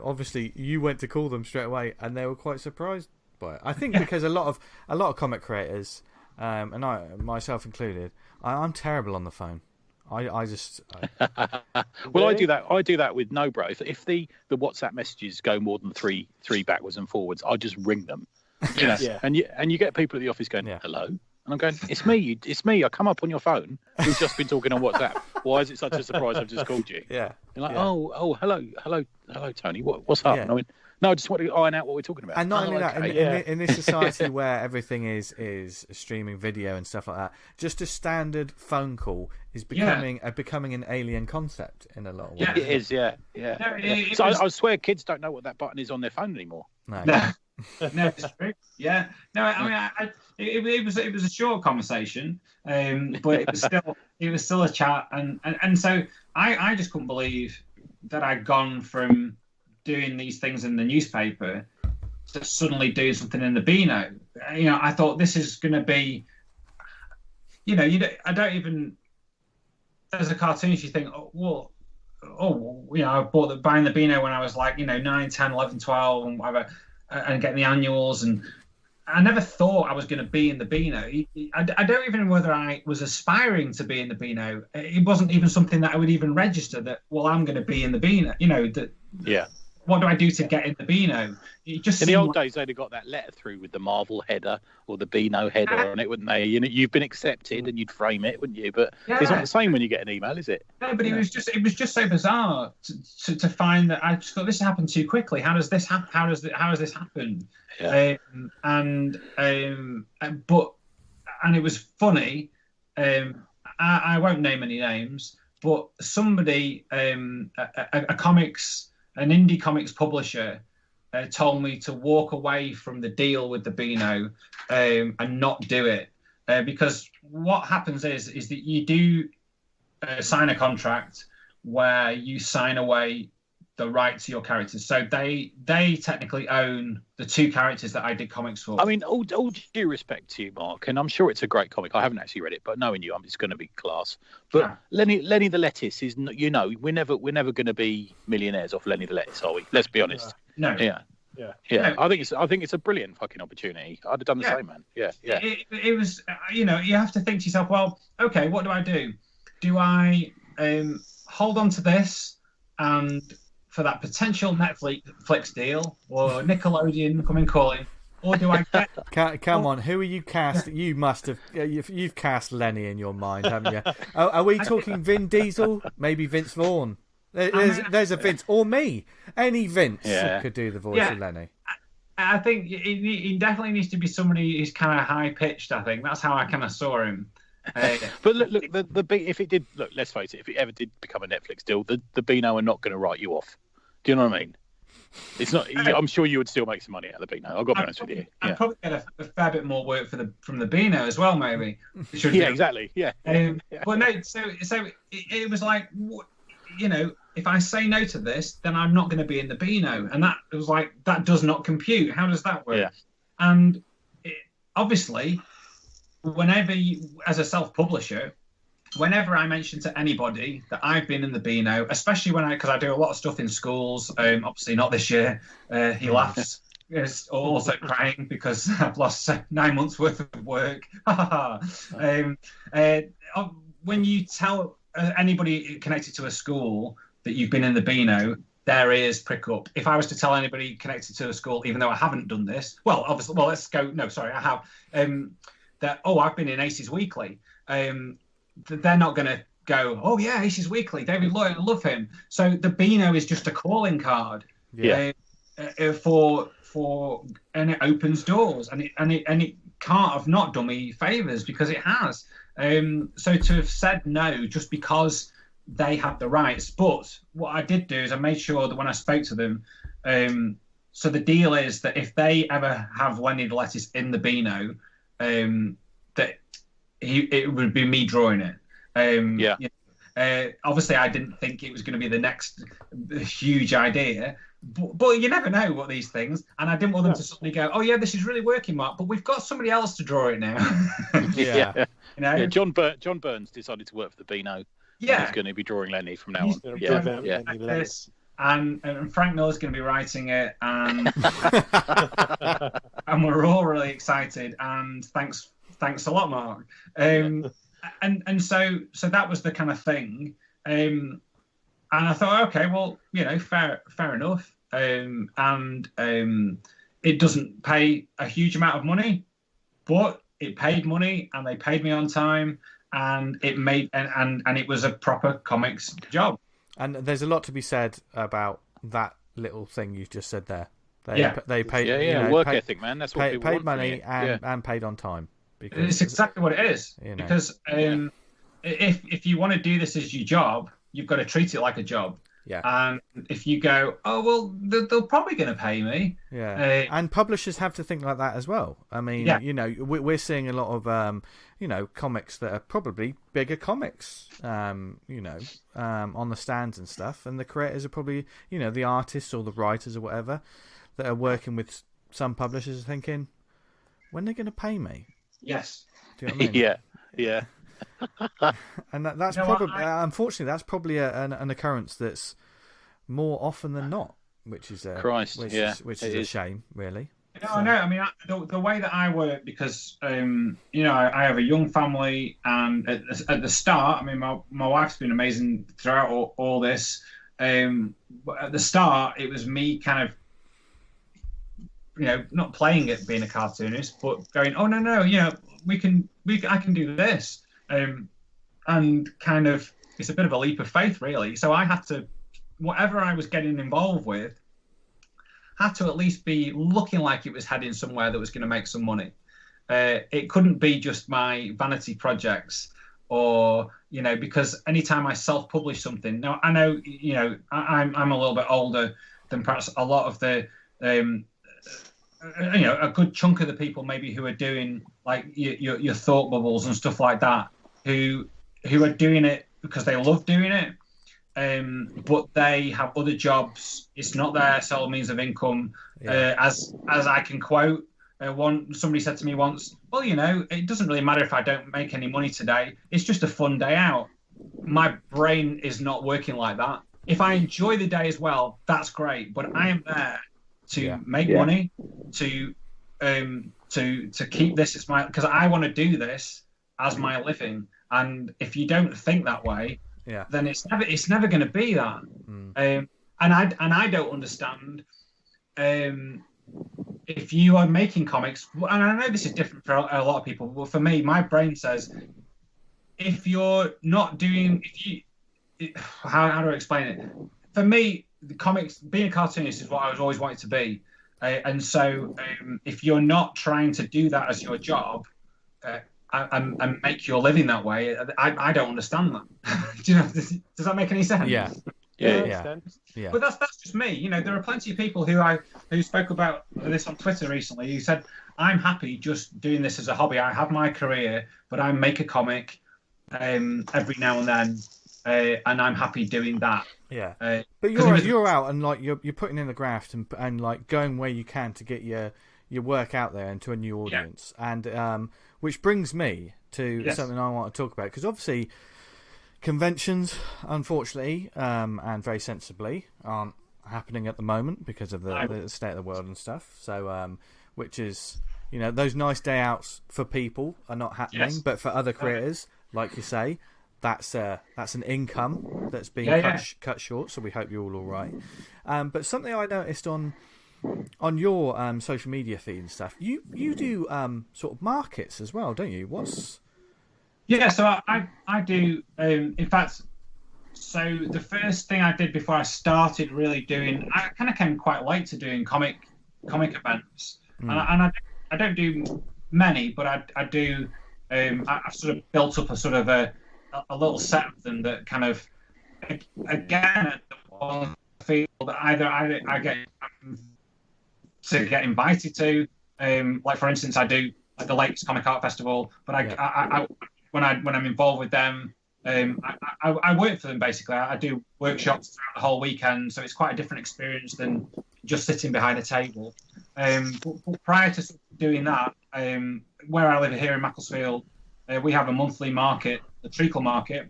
obviously you went to call them straight away and they were quite surprised by it. I think because a lot of comic creators, and I myself included, I'm terrible on the phone. I just well, I do that with no bro. If the WhatsApp messages go more than three backwards and forwards, I just ring them. And you get people at the office going, hello, and I'm going, it's me. I come up on your phone. We've just been talking on WhatsApp. Why is it such a surprise? I've just called you. Yeah. You're like, oh, hello, Tony. What's up? Yeah. And I went, no, I just want to iron out what we're talking about. And not only that, in this society where everything is streaming video and stuff like that, just a standard phone call is becoming an alien concept in a lot of ways. Yeah, it is. Yeah. So I swear, kids don't know what that button is on their phone anymore. No. No, it's true. Yeah. No, I mean, it was a short conversation, but it was still a chat, and so I just couldn't believe that I'd gone from doing these things in the newspaper to suddenly doing something in the Beano. I thought this is going to be, I don't even, as a cartoonist, you think, I bought buying the Beano when I was like, 9, 10, 11, 12 and whatever, and getting the annuals, and I never thought I was going to be in the Beano. I don't even know whether I was aspiring to be in the Beano. It wasn't even something that I would even register that, well, I'm going to be in the Beano, Yeah. What do I do to get in the Beano? In the old days, they'd have got that letter through with the Marvel header or the Beano header on it, wouldn't they? You've been accepted, and you'd frame it, wouldn't you? But it's not the same when you get an email, is it? No, but it was just so bizarre to find that I just thought this happened too quickly. How does this happen? How has this happened? Yeah. But it was funny. I won't name any names, but somebody, an indie comics publisher, told me to walk away from the deal with the Beano and not do it, because what happens is that you do sign a contract where you sign away the right to your characters. So they technically own the 2 characters that I did comics for. I mean, all due respect to you, Mark, and I'm sure it's a great comic. I haven't actually read it, but knowing you, it's going to be class. But Lenny the Lettuce is, we're never going to be millionaires off Lenny the Lettuce, are we? Let's be honest. No. Yeah. No. I think it's a brilliant fucking opportunity. I'd have done the same, man. Yeah. It was, you have to think to yourself, well, okay, what do? Do I hold on to this and for that potential Netflix deal or Nickelodeon coming calling, or do I get... Come on, who are you cast? You must have... You've cast Lenny in your mind, haven't you? Are we talking Vin Diesel? Maybe Vince Vaughn? There's a Vince. Or me. Any Vince could do the voice of Lenny. I think he definitely needs to be somebody who's kind of high-pitched, I think. That's how I kind of saw him. But look, if it did... Look, let's face it, if it ever did become a Netflix deal, the Beano are not going to write you off. Do you know what I mean? It's not. I'm sure you would still make some money out of the Beano. I've got to be honest with you. I'd probably get a fair bit more work from the Beano as well, maybe. Exactly. Yeah. But no, so it was like, if I say no to this, then I'm not going to be in the Beano, and that was like, that does not compute. How does that work? Yeah. And obviously, whenever you, as a self-publisher, whenever I mention to anybody that I've been in the Beano, especially because I do a lot of stuff in schools, obviously not this year, he laughs, also crying because I've lost 9 months worth of work. When you tell anybody connected to a school that you've been in the Beano, their ears prick up. If I was to tell anybody connected to a school, even though I haven't done this, I have, I've been in Aces Weekly. They're not going to go, oh yeah, Aces Weekly, David Lloyd, I love him. So the Beano is just a calling card, for and it opens doors, and it can't have not done me favors because it has. So to have said no just because they had the rights, but what I did do is I made sure that when I spoke to them, so the deal is that if they ever have Lenny the Lettuce in the Beano, that it would be me drawing it. Obviously, I didn't think it was going to be the next huge idea, but you never know what these things. And I didn't want them to suddenly go, "Oh yeah, this is really working, Mark." But we've got somebody else to draw it now. John Burns decided to work for the Beano. He's going to be drawing Lenny from now on. And Frank Miller's going to be writing it, and and we're all really excited. And thanks a lot, Mark. And so that was the kind of thing. And I thought, okay, well, fair enough. And it doesn't pay a huge amount of money, but it paid money, and they paid me on time, and it made and it was a proper comics job. And there's a lot to be said about that little thing you just said there. They paid, work ethic, man. That's what people paid want money and paid on time. Because it's exactly what it is. Because if you want to do this as your job, you've got to treat it like a job. Yeah. And if you go, oh well, they're probably going to pay me. Yeah. And publishers have to think like that as well. I mean, we're seeing a lot of comics that are probably bigger comics, on the stands and stuff, and the creators are probably, the artists or the writers or whatever that are working with some publishers are thinking, when are they going to pay me? Yes. Do you know what I mean? Yeah. And that's probably, unfortunately, that's probably an occurrence that's more often than not, which is a shame, really. No, I know. I mean, the way that I work, because I have a young family, and at the start, I mean, my wife's been amazing throughout all this. But at the start, it was me kind of, not playing at being a cartoonist, but going, oh no, I can do this. And kind of, it's a bit of a leap of faith, really. So I had to, whatever I was getting involved with, had to at least be looking like it was heading somewhere that was going to make some money. It couldn't be just my vanity projects, or because anytime I self-publish something, now I know I'm a little bit older than perhaps a lot of the a good chunk of the people maybe who are doing like your thought bubbles and stuff like that, who are doing it because they love doing it. But they have other jobs. It's not their sole means of income. As I can quote, somebody said to me once, well, it doesn't really matter if I don't make any money today. It's just a fun day out. My brain is not working like that. If I enjoy the day as well, that's great. But I am there to make money, to keep this as my, because I want to do this as my living. And if you don't think that way, then it's never going to be that. And I don't understand if you are making comics, and I know this is different for a lot of people, but for me, my brain says, if you're not doing, how do I explain it? For me, the comics, being a cartoonist is what I was always wanted to be. And so if you're not trying to do that as your job and make your living that way, I don't understand that. Do you know, does that make any sense? Yeah. But that's just me. There are plenty of people who spoke about this on Twitter recently who said, I'm happy just doing this as a hobby. I have my career, but I make a comic every now and then, and I'm happy doing that. But you're out and like you're putting in the graft and like going where you can to get your work out there and to a new audience, and which brings me to something I want to talk about, because obviously conventions, unfortunately, and very sensibly, aren't happening at the moment because of the state of the world and stuff. So, which is, those nice day outs for people are not happening, but for other creators, like you say, that's an income that's being cut short. So we hope you're all right. But something I noticed on your social media feed and stuff, you do sort of markets as well, don't you? So I do. In fact, so the first thing I did before I started really doing, I kind of came quite late to doing comic events, and I don't do many, but I do. I've sort of built up a sort of a little set of them that kind of, again, I feel that either I get to get invited to, like for instance, I do like the Lakes Comic Art Festival, but I when I'm involved with them, I work for them basically. I do workshops throughout the whole weekend, so it's quite a different experience than just sitting behind a table. But prior to doing that, where I live here in Macclesfield, we have a monthly market, the Treacle Market,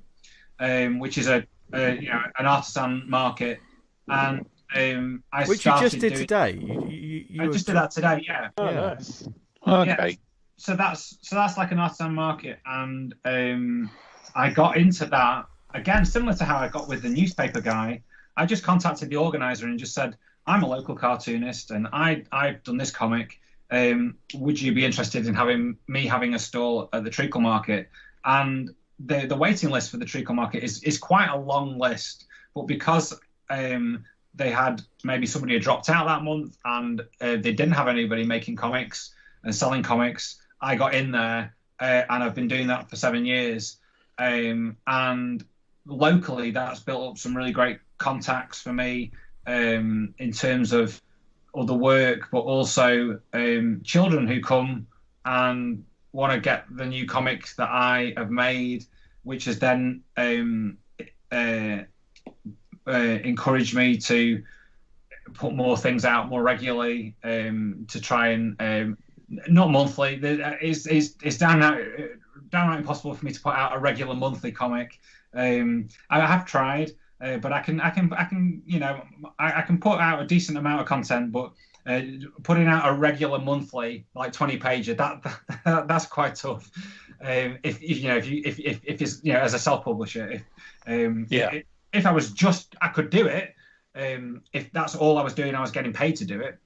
which is an artisan market, and which you just did today. I just did that today. Yeah. Oh, nice. Okay. Yeah. So that's like an artisan market, and I got into that again, similar to how I got with the newspaper guy. I just contacted the organizer and just said, I'm a local cartoonist and I've done this comic. Would you be interested in having a stall at the Treacle Market? And the waiting list for the Treacle Market is quite a long list, but because they had maybe somebody had dropped out that month and they didn't have anybody making comics and selling comics, I got in there, and I've been doing that for 7 years. And locally, that's built up some really great contacts for me in terms of other work, but also children who come and want to get the new comics that I have made, which has then encouraged me to put more things out more regularly, to try and not monthly. It's downright impossible for me to put out a regular monthly comic. I have tried, but I can put out a decent amount of content, but putting out a regular monthly, like 20 pager, that's quite tough. If it's as a self-publisher, if I was just, I could do it. If that's all I was doing, I was getting paid to do it.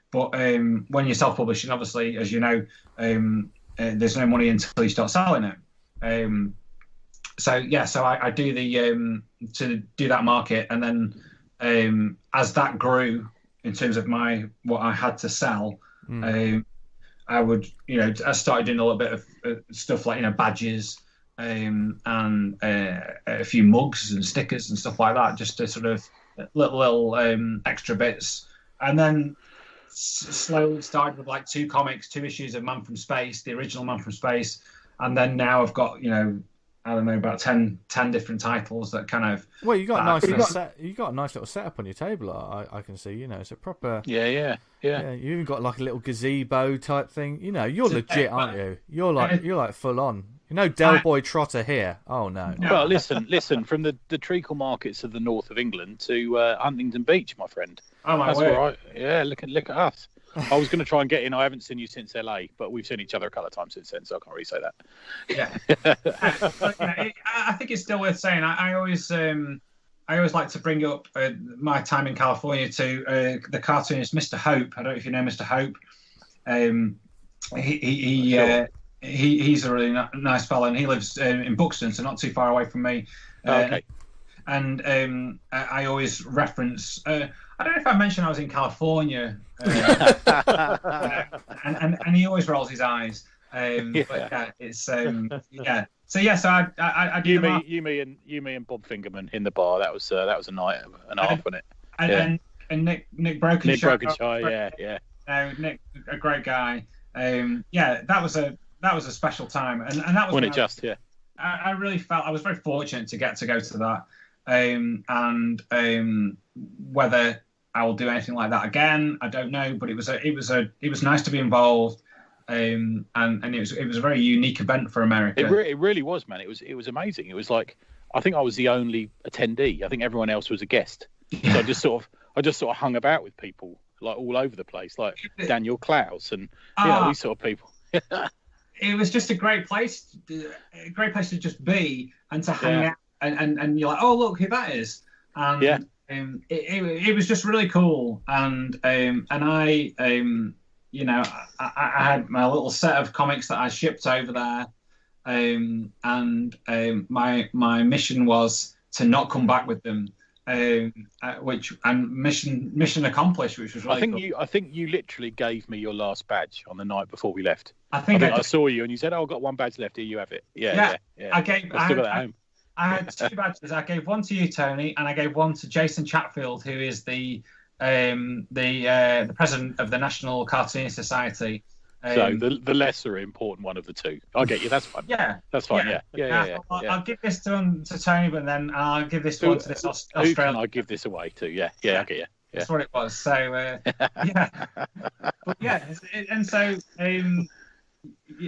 But when you're self-publishing, obviously, as you know, there's no money until you start selling it. So I do to do that market, and then as that grew in terms of what I had to sell, I would I started doing a little bit of stuff like badges and a few mugs and stickers and stuff like that, just to sort of little extra bits, and then slowly started with like 2 issues of Man from Space, the original Man from Space, and then now I've got I don't know, about 10 different titles that kind of. Well, you got a nice little setup on your table. I can see. It's a proper. Yeah. You even got like a little gazebo type thing. You're legit, aren't you? You're like full on. Del Boy Trotter here. Oh no. Well, listen. From the treacle markets of the north of England to Huntington Beach, my friend. Oh my word. Yeah, look at us. I was going to try and get in. I haven't seen you since LA, but we've seen each other a couple of times since then, so I can't really say that. Yeah. I think it's still worth saying. I always like to bring up my time in California to the cartoonist Mr. Hope. I don't know if you know Mr. Hope. He's a really nice fellow, and he lives in Buxton, so not too far away from me. Okay. And I always reference. I don't know if I mentioned I was in California, and he always rolls his eyes. But it's So I do. You, me, and Bob Fingerman in the bar. That was a night and a half, wasn't it? And Nick Brokenshire. Yeah. Nick, a great guy. That was a special time, and that was when it just I really felt I was very fortunate to get to go to that, and whether I will do anything like that again, I don't know. But it was nice to be involved, and it was a very unique event for America. It really was, man. It was amazing. It was like I think I was the only attendee. I think everyone else was a guest. So I just sort of hung about with people like all over the place, like Daniel Klaus and these sort of people. It was just a great place to just be and to hang out, and you're like, oh look who that is, and it was just really cool, and I had my little set of comics that I shipped over there, and my mission was to not come back with them. Mission accomplished, which was really I think you literally gave me your last badge on the night before we left. I think I saw you and you said, "Oh, I've got one badge left. Here, you have it." Yeah. I still got that home. I had 2 badges. I gave one to you, Tony, and I gave one to Jason Chatfield, who is the president of the National Cartoon Society. So the lesser important one of the two. I get you. That's fine. Yeah, that's fine. Yeah. I'll give this to Tony, but then I'll give this one to this Australian. Who can I give this away to? Yeah. I get you. That's what it was. So and so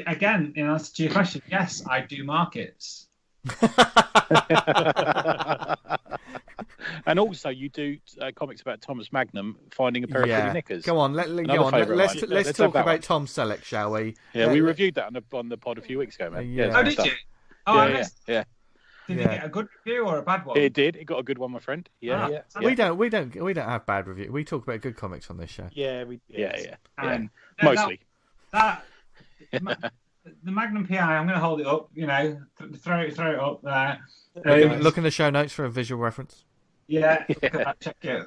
again, in answer to your question, yes, I do markets. And also, you do comics about Thomas Magnum finding a pair of pretty knickers. Go on, let's talk about Tom Selleck, shall we? Yeah, we reviewed that on the pod a few weeks ago, man. Oh, did you? Oh, yeah. Did you get a good review or a bad one? It did. It got a good one, my friend. Yeah. We don't have bad reviews. We talk about good comics on this show. Yeah, Mostly. The Magnum P.I. I'm going to hold it up. Throw it up there. Look in the show notes for a visual reference. Yeah, check it.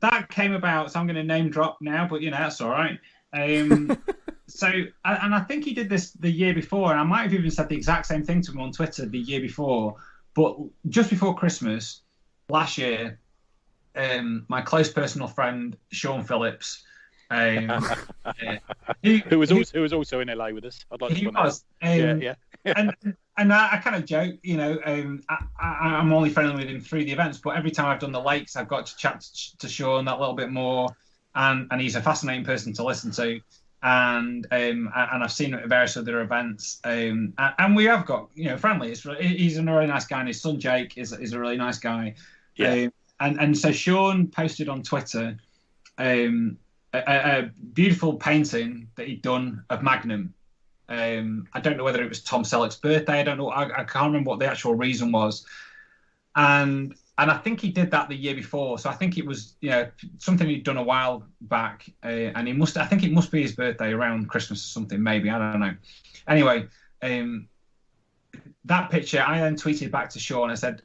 That came about. So I'm going to name drop now, but that's all right. So, and I think he did this the year before, and I might have even said the exact same thing to him on Twitter the year before. But just before Christmas last year, my close personal friend Sean Phillips, who was also in LA with us. I'd like to point was. And I kind of joke, I'm only friendly with him through the events, but every time I've done the Lakes, I've got to chat to Sean that little bit more, and he's a fascinating person to listen to, and I've seen him at various other events, and we have got friendly. He's a really nice guy, and his son Jake is a really nice guy. And so Sean posted on Twitter a beautiful painting that he'd done of Magnum. I don't know whether it was Tom Selleck's birthday. I don't know. I can't remember what the actual reason was. And I think he did that the year before. So I think it was something he'd done a while back. And I think it must be his birthday around Christmas or something. Maybe, I don't know. Anyway, that picture I then tweeted back to Sean. I said,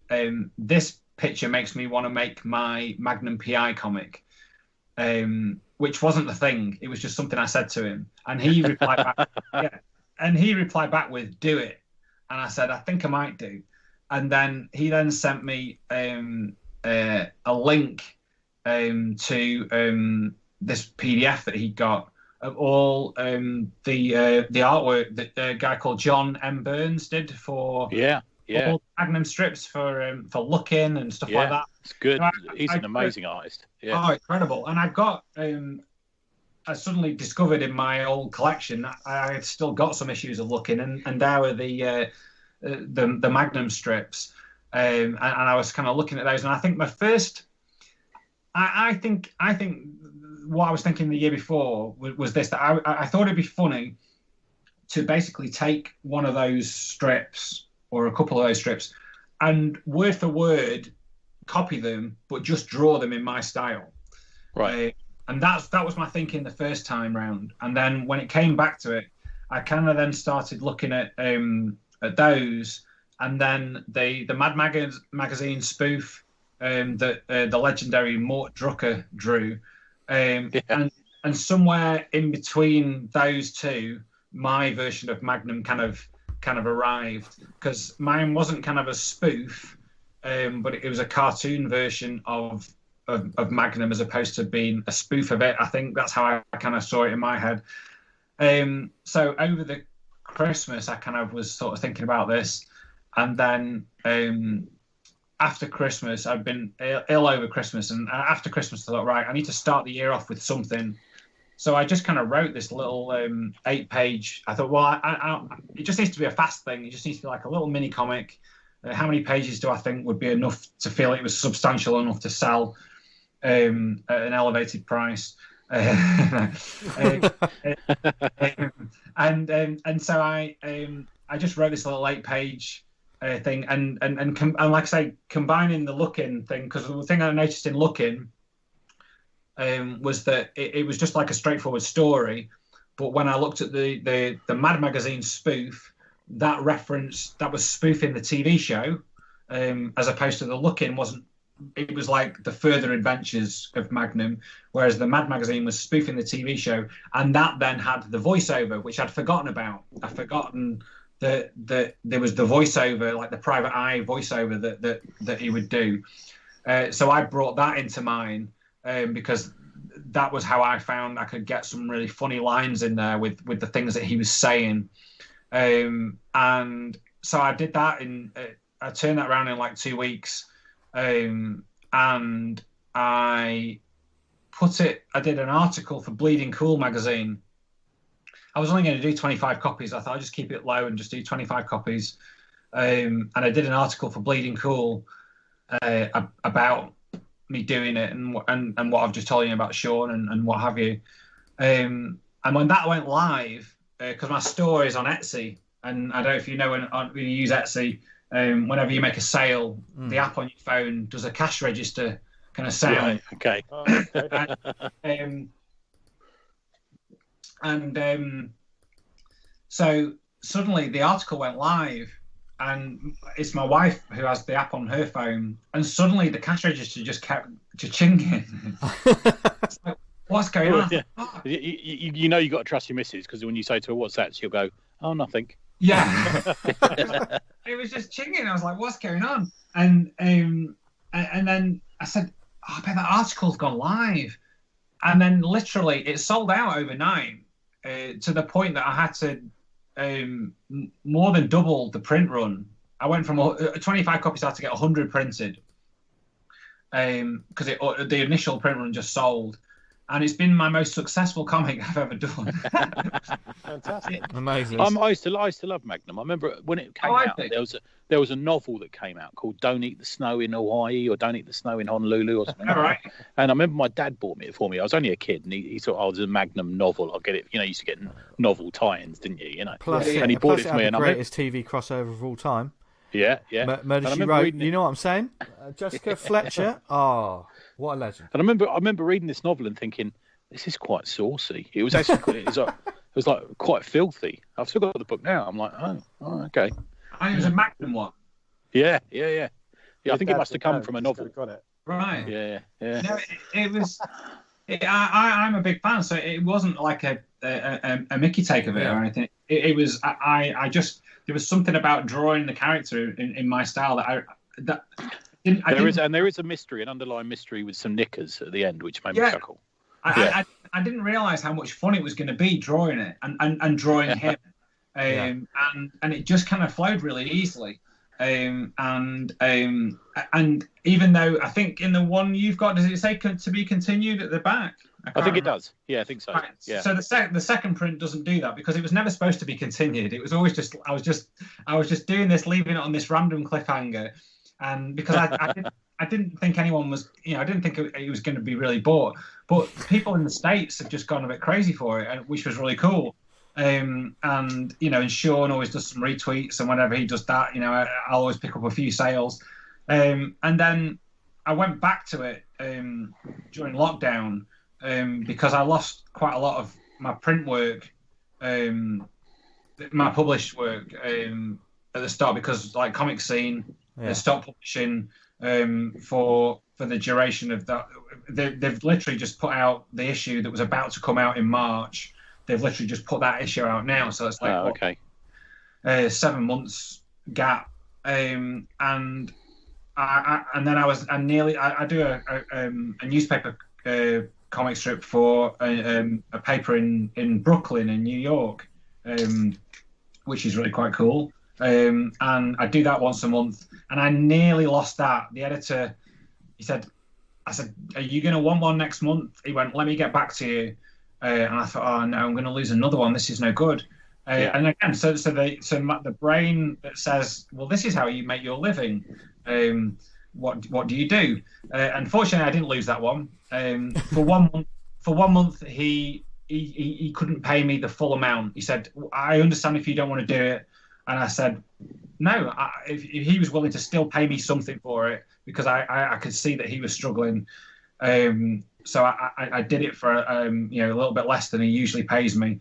"This picture makes me want to make my Magnum P.I. comic." Which wasn't the thing. It was just something I said to him, and he replied back. And he replied back with "Do it," and I said, "I think I might do." And then he sent me a link to this PDF that he got of all the artwork that a guy called John M. Burns did for all Magnum strips for Lookin' and stuff like that. It's good. He's an amazing artist. Yeah. Oh, incredible! And I've got. I suddenly discovered in my old collection I had still got some issues of Lookin', and there were the Magnum strips, and I was kind of looking at those, and I think my first. I think what I was thinking the year before was this, that I thought it'd be funny to basically take one of those strips or a couple of those strips and word for word copy them, but just draw them in my style. Right. And that was my thinking the first time round. And then when it came back to it, I kind of then started looking at those, and then the Mad magazine spoof that the legendary Mort Drucker drew. And somewhere in between those two, my version of Magnum kind of arrived, because mine wasn't kind of a spoof, but it was a cartoon version of Magnum as opposed to being a spoof of it. I think that's how I kind of saw it in my head. So over the Christmas, I kind of was sort of thinking about this, and then after Christmas, I've been ill over Christmas, and after Christmas, I thought, right, I need to start the year off with something. So I just kind of wrote this little 8-page. I thought, well, it just needs to be a fast thing. It just needs to be like a little mini comic. How many pages do I think would be enough to feel it was substantial enough to sell at an elevated price? And so I just wrote this little 8-page thing, and like I say, combining the Lookin' thing, because the thing I noticed in Lookin' was that it was just like a straightforward story, but when I looked at the Mad magazine spoof, that reference that was spoofing the TV show, as opposed to the Lookin' wasn't. It was like the further adventures of Magnum, whereas the Mad magazine was spoofing the TV show, and that then had the voiceover, which I'd forgotten about. I'd forgotten that there was the voiceover, like the Private Eye voiceover that he would do. So I brought that into mine, because that was how I found I could get some really funny lines in there with the things that he was saying. And so I did that I turned that around in like 2 weeks. And I did an article for Bleeding Cool magazine. I was only going to do 25 copies. I thought I'd just keep it low and just do 25 copies. And I did an article for Bleeding Cool about me doing it and what I've just told you about Sean and what have you. And when that went live, because my store is on Etsy, and I don't know if you know when you use Etsy, whenever you make a sale, the app on your phone does a cash register kind of sound. Yeah, okay. So suddenly the article went live, and it's my wife who has the app on her phone, and suddenly the cash register just kept chinging. It's like, what's going on? Yeah. You know you got to trust your missus, because when you say to her, what's that? She'll go, oh, nothing. Yeah. It was just chinging. I was like, what's going on? And then I said, I bet that article's gone live. And then literally it sold out overnight, to the point that I had to more than double the print run. I went from 25 copies, I had to get 100 printed, because the initial print run just sold. And it's been my most successful comic I've ever done. Fantastic. Amazing. I used to love Magnum. I remember when it came out, there was a novel that came out called Don't Eat the Snow in Hawaii, or Don't Eat the Snow in Honolulu, or something. All right. And I remember my dad bought it for me. I was only a kid, and he thought I was a Magnum novel. I'll get it. You know, you used to get novel tie-ins, didn't you? You know. Plus, and he bought it for me. And the greatest TV crossover of all time. Yeah. Murder, She Wrote. You know what I'm saying? Jessica Fletcher. Oh, what a legend! And I remember reading this novel and thinking, this is quite saucy. It was actually it was like quite filthy. I've still got the book now. I'm like, oh okay. It was a Magnum one. Yeah. I think it must have come from a novel. Got it. Right. Yeah. No, it was. I'm a big fan, so it wasn't like a Mickey take of it or anything. It was. I just, there was something about drawing the character in my style that There is a mystery, an underlying mystery with some knickers at the end, which made me chuckle. I didn't realize how much fun it was going to be drawing it and drawing him, and it just kind of flowed really easily. And even though I think in the one you've got, does it say to be continued at the back? I think it does. Yeah, I think so. Right. Yeah. So the second print doesn't do that because it was never supposed to be continued. It was always just I was just doing this, leaving it on this random cliffhanger, and because I didn't think anyone was, I didn't think it was going to be really bought, but people in the States have just gone a bit crazy for it, which was really cool. And Sean always does some retweets, and whenever he does that, I'll always pick up a few sales. And then I went back to it during lockdown because I lost quite a lot of my print work, my published work at the start because like Comic Scene stopped publishing for the duration of that. They've literally just put out the issue that was about to come out in March. They've literally just put that issue out now, so it's like 7 months gap. And then I do a newspaper comic strip for a paper in Brooklyn in New York, which is really quite cool. And I do that once a month, and I nearly lost that. The editor, I said, are you going to want one next month? He went, let me get back to you. And I thought, oh no, I'm going to lose another one. This is no good. And again, so the brain that says, well, this is how you make your living. What do you do? Unfortunately, I didn't lose that one. For 1 month, he couldn't pay me the full amount. He said, I understand if you don't want to do it. And I said, no, if he was willing to still pay me something for it, because I could see that he was struggling. So I did it for a little bit less than he usually pays me,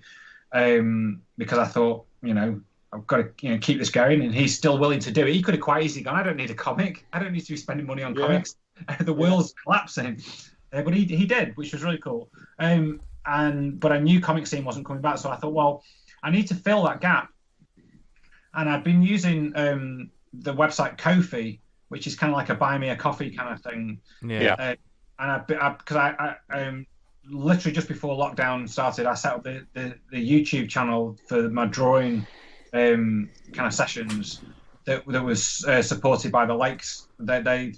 because I thought, I've got to keep this going, and he's still willing to do it. He could have quite easily gone, I don't need a comic. I don't need to be spending money on comics. The world's collapsing. But he did, which was really cool. But I knew Comic Scene wasn't coming back, so I thought, well, I need to fill that gap. And I've been using the website Ko-fi, which is kind of like a buy me a coffee kind of thing. Yeah. And because I literally just before lockdown started, I set up the YouTube channel for my drawing kind of sessions that was supported by the Lakes. They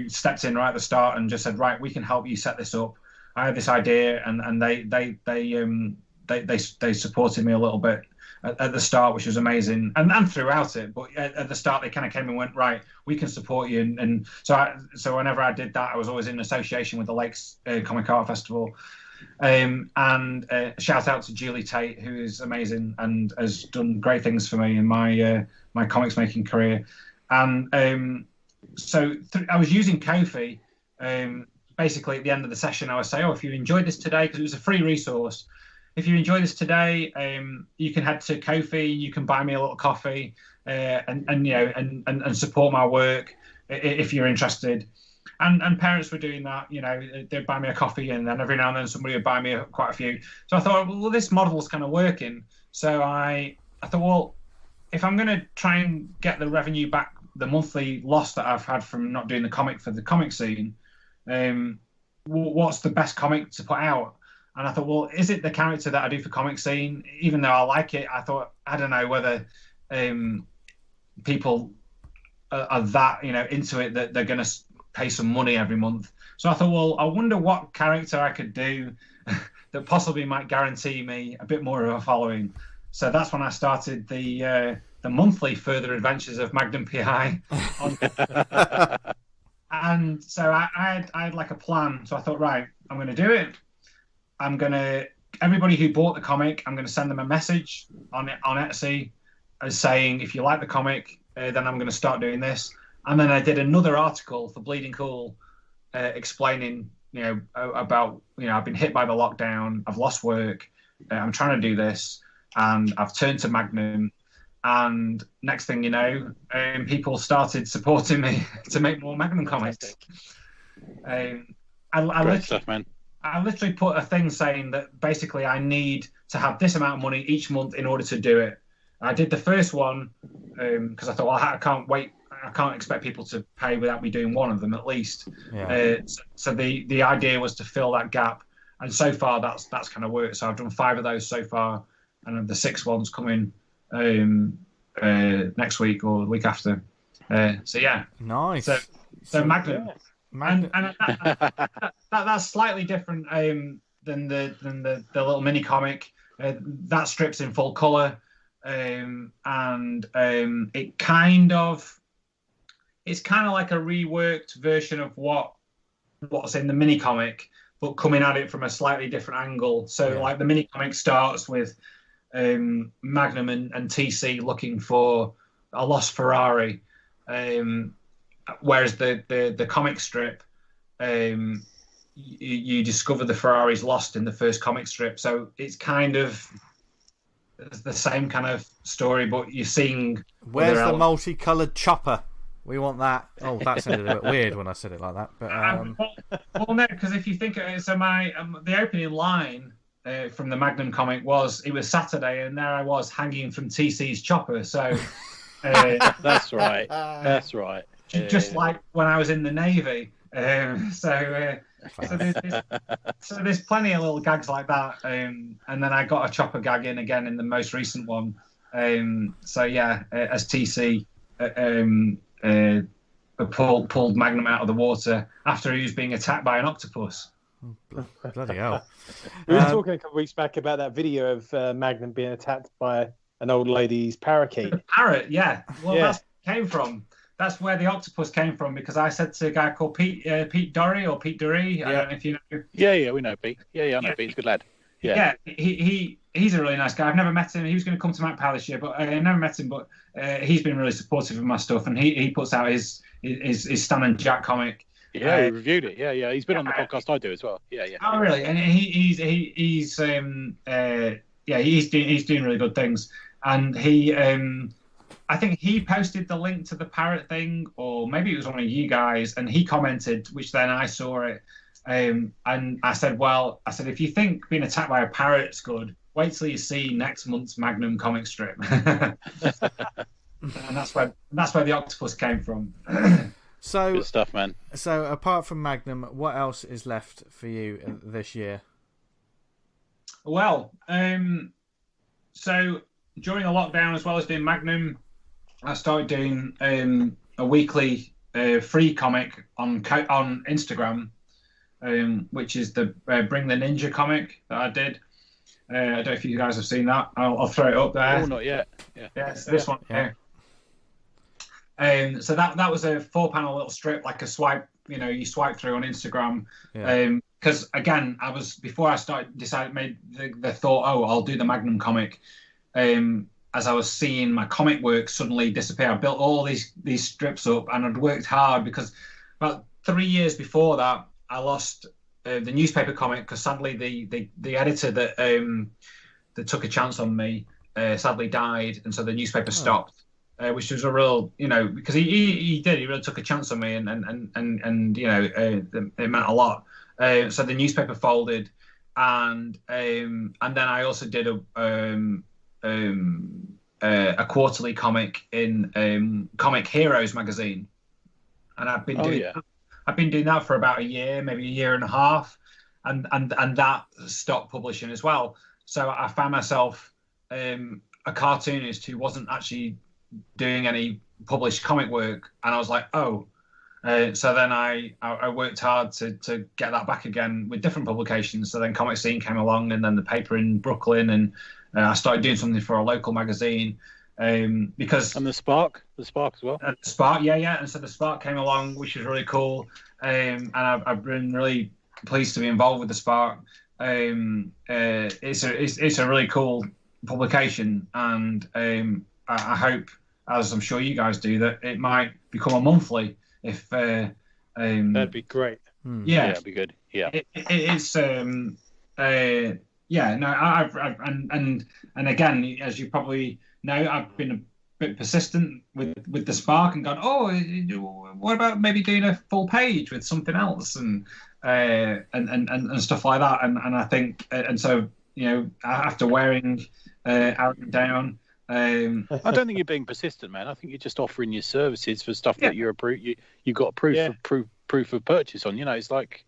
stepped in right at the start and just said, right, we can help you set this up. I had this idea, and they supported me a little bit at the start, which was amazing, and throughout it. But at the start, they kind of came and went, right, we can support you, and so whenever I did that, I was always in association with the Lakes Comic Art Festival. And shout out to Julie Tate, who is amazing and has done great things for me in my my comics making career. And I was using Ko-fi. Basically, at the end of the session, I would say, if you enjoyed this today, because it was a free resource. If you enjoy this today, you can head to Ko-fi. You can buy me a little coffee, and support my work if you're interested. And parents were doing that. They'd buy me a coffee, and then every now and then somebody would buy me quite a few. So I thought, well, this model's kind of working. So I thought, well, if I'm going to try and get the revenue back, the monthly loss that I've had from not doing the comic for the Comic Scene, what's the best comic to put out? And I thought, well, is it the character that I do for Comic Scene? Even though I like it, I thought, I don't know whether people are that into it that they're going to pay some money every month. So I thought, well, I wonder what character I could do that possibly might guarantee me a bit more of a following. So that's when I started the monthly Further Adventures of Magnum P.I. And so I had like a plan. So I thought, right, I'm going to do it. Everybody who bought the comic, I'm going to send them a message on Etsy as saying, if you like the comic, then I'm going to start doing this. And then I did another article for Bleeding Cool explaining, about, I've been hit by the lockdown, I've lost work, I'm trying to do this, and I've turned to Magnum. And next thing you know, people started supporting me to make more Magnum comics. Great stuff, man. I literally put a thing saying that basically I need to have this amount of money each month in order to do it. I did the first one because I thought, well, I can't wait. I can't expect people to pay without me doing one of them at least. Yeah. So the idea was to fill that gap. And so far, that's kind of worked. So I've done 5 of those so far, and the 6th one's coming next week or the week after. So yeah, nice. So Magnum, and that's slightly different than the little mini comic. That strip's in full color, and it's kind of like a reworked version of what's in the mini comic, but coming at it from a slightly different angle. So like the mini comic starts with Magnum and TC looking for a lost Ferrari, whereas the comic strip, you discover the Ferrari's lost in the first comic strip. So it's kind of the same kind of story, but you're seeing where's the multicolored chopper. We want that. Oh, that sounded a bit weird when I said it like that. But well, no, because if you think so, my the opening line from the Magnum comic was Saturday, and there I was hanging from TC's chopper. So that's right. That's right. Just like when I was in the Navy. So there's plenty of little gags like that. And then I got a chopper gag in again in the most recent one. So yeah, as TC. Pulled Magnum out of the water after he was being attacked by an octopus. Bloody hell. We were talking a couple of weeks back about that video of Magnum being attacked by an old lady's parakeet. The parrot, yeah. Well, that's where it came from. That's where the octopus came from, because I said to a guy called Pete Dorry or Pete Dury. I don't know if you know. Yeah, we know Pete. Yeah, I know Pete. He's a good lad. Yeah, he's a really nice guy. I've never met him. He was going to come to Macc Pow this year, but I never met him. But he's been really supportive of my stuff, and he puts out his Stan and Jack comic. Yeah, he reviewed it. Yeah. He's been on the podcast I do as well. Yeah. Oh, really? And he's doing really good things. And I think he posted the link to the parrot thing, or maybe it was one of you guys, and he commented, which then I saw it. And I said, if you think being attacked by a parrot's good, wait till you see next month's Magnum comic strip. And that's where the octopus came from. So good stuff, man. So apart from Magnum, what else is left for you this year? Well, so during the lockdown, as well as doing Magnum, I started doing a weekly free comic on Instagram. Which is the Bring the Ninja comic that I did. I don't know if you guys have seen that. I'll throw it up there. Oh, not yet. Yeah, it's this one here. So that was a 4-panel little strip, like a swipe. You swipe through on Instagram. Because again, before I made the thought, I'll do the Magnum comic. As I was seeing my comic work suddenly disappear, I built all these strips up, and I'd worked hard, because about 3 years before that, I lost the newspaper comic, because sadly the editor that took a chance on me sadly died, and so the newspaper stopped, which was a real, because he really took a chance on me, and it meant a lot. So the newspaper folded, and then I also did a quarterly comic in Comic Heroes magazine, and I've been doing. I've been doing that for about a year, maybe a year and a half, and that stopped publishing as well. So I found myself a cartoonist who wasn't actually doing any published comic work, and I was like, so then I worked hard to get that back again with different publications. So then Comic Scene came along, and then the paper in Brooklyn, and I started doing something for a local magazine. Because and the Spark as well. The Spark, yeah, and so the Spark came along, which was really cool, and I've been really pleased to be involved with the Spark. It's a really cool publication, and I hope, as I'm sure you guys do, that it might become a monthly. If that'd be great. Yeah, that'd be good. Yeah, it's I've and again, as you probably know, I've been a bit persistent with the Spark and gone, what about maybe doing a full page with something else and stuff like that, and I think and so after wearing Aaron down. I don't think you're being persistent, man. I think you're just offering your services for stuff that you've got proof of purchase on. It's like,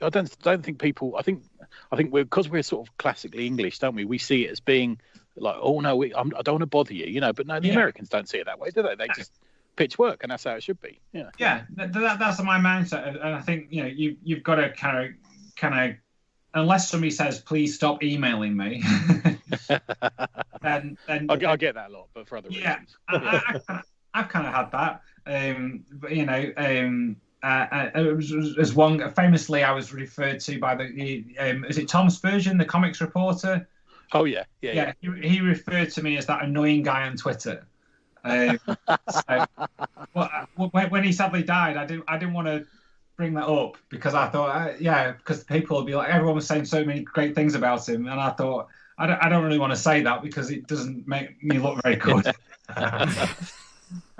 I don't think people. I think we're, because we're sort of classically English, don't we? We see it as being like, oh no, I don't want to bother you, you know. But no, the Americans don't see it that way, do they? They just pitch work, and that's how it should be. Yeah. Yeah, that's my mindset, and I think you've got to kind of unless somebody says please stop emailing me, then I get that a lot, but for other reasons. I've kind of had that. But as one famously, I was referred to by is it Tom Spurgeon, the comics reporter? Oh yeah. He referred to me as that annoying guy on Twitter. So, when he sadly died, I didn't want to bring that up because I thought, because people would be like, everyone was saying so many great things about him, and I thought, I don't really want to say that because it doesn't make me look very good.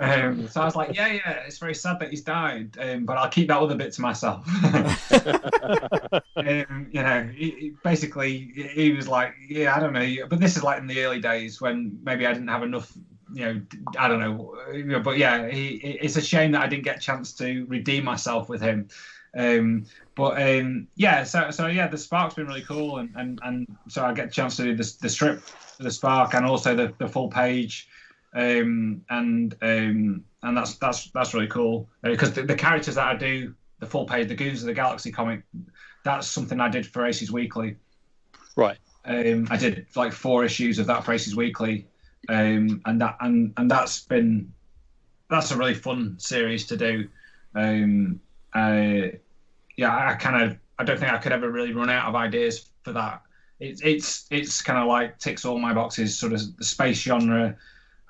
So I was like, it's very sad that he's died, but I'll keep that other bit to myself. Basically, he was like, I don't know, but this is like in the early days when maybe I didn't have enough, I don't know, but it's a shame that I didn't get a chance to redeem myself with him. So the Spark's been really cool, and so I get a chance to do the strip for the Spark and also the full page. And that's really cool because the characters that I do, the full page, the Goons of the Galaxy comic, that's something I did for Aces Weekly. Right. I did like 4 issues of that for Aces Weekly, and that's a really fun series to do. I don't think I could ever really run out of ideas for that. It's kind of like ticks all my boxes, sort of the space genre.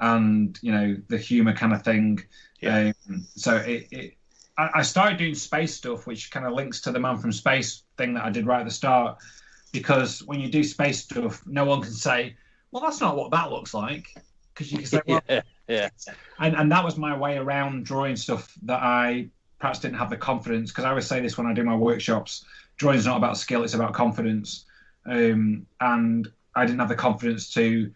And the humor kind of thing. So I started doing space stuff, which kind of links to the Man from Space thing that I did right at the start. Because when you do space stuff, no one can say, "Well, that's not what that looks like," because you can say, "Well, And that was my way around drawing stuff that I perhaps didn't have the confidence. Because I always say this when I do my workshops: drawing is not about skill; it's about confidence. And I didn't have the confidence to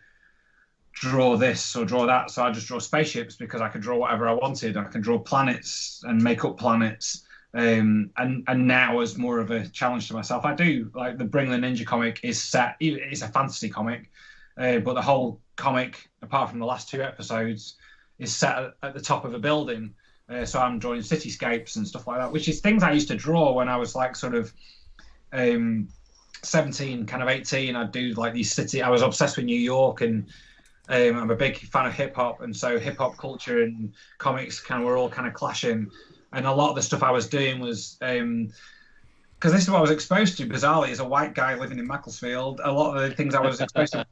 draw this or draw that, so I just draw spaceships because I could draw whatever I wanted. I can draw planets and make up planets, and now as more of a challenge to myself, I do like the Bring the Ninja comic is set. It's a fantasy comic, but the whole comic, apart from the last 2 episodes, is set at the top of a building. So I'm drawing cityscapes and stuff like that, which is things I used to draw when I was like sort of 17, kind of 18. I'd do like these city. I was obsessed with New York and. I'm a big fan of hip hop, and so hip hop culture and comics were all kind of clashing. And a lot of the stuff I was doing was because this is what I was exposed to. Bizarrely, as a white guy living in Macclesfield, a lot of the things I was exposed to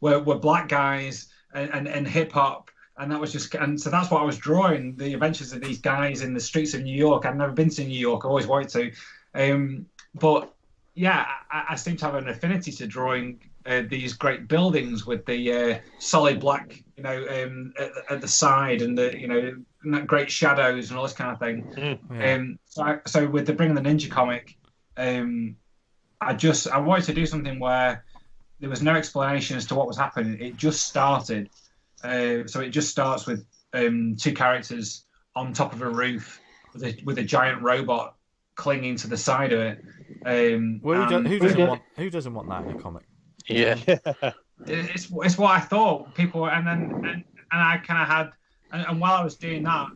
were black guys and hip hop, and that was just. And so that's what I was drawing: the adventures of these guys in the streets of New York. I'd never been to New York; I always wanted to, but I seem to have an affinity to drawing. These great buildings with the solid black, at the side, and the great shadows and all this kind of thing. So with the Bring the Ninja comic, I wanted to do something where there was no explanation as to what was happening. It just started. So it just starts with 2 characters on top of a roof with a giant robot clinging to the side of it. Who doesn't want that in a comic? Yeah, it's what I thought people, and I kind of had, and while I was doing that,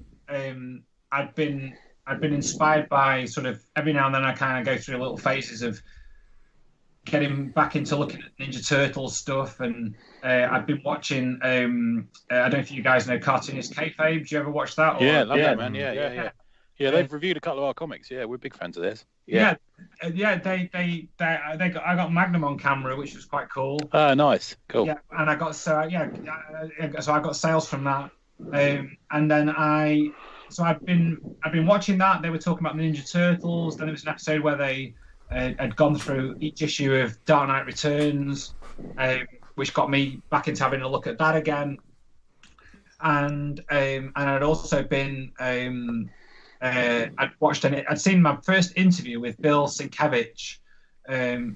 I'd been inspired by sort of every now and then I kind of go through little phases of getting back into looking at Ninja Turtles stuff, and I've been watching. I don't know if you guys know Cartoonist Kayfabe. Do you ever watch that? Yeah, love that, man. Yeah. They've reviewed a couple of our comics. Yeah, we're big fans of theirs. I got Magnum on camera, which was quite cool. Oh, nice, cool. Yeah, and I got so I got sales from that, and then I've been watching that. They were talking about the Ninja Turtles. Then there was an episode where they had gone through each issue of Dark Knight Returns, which got me back into having a look at that again. And I'd also been. I'd seen my first interview with Bill Sienkiewicz,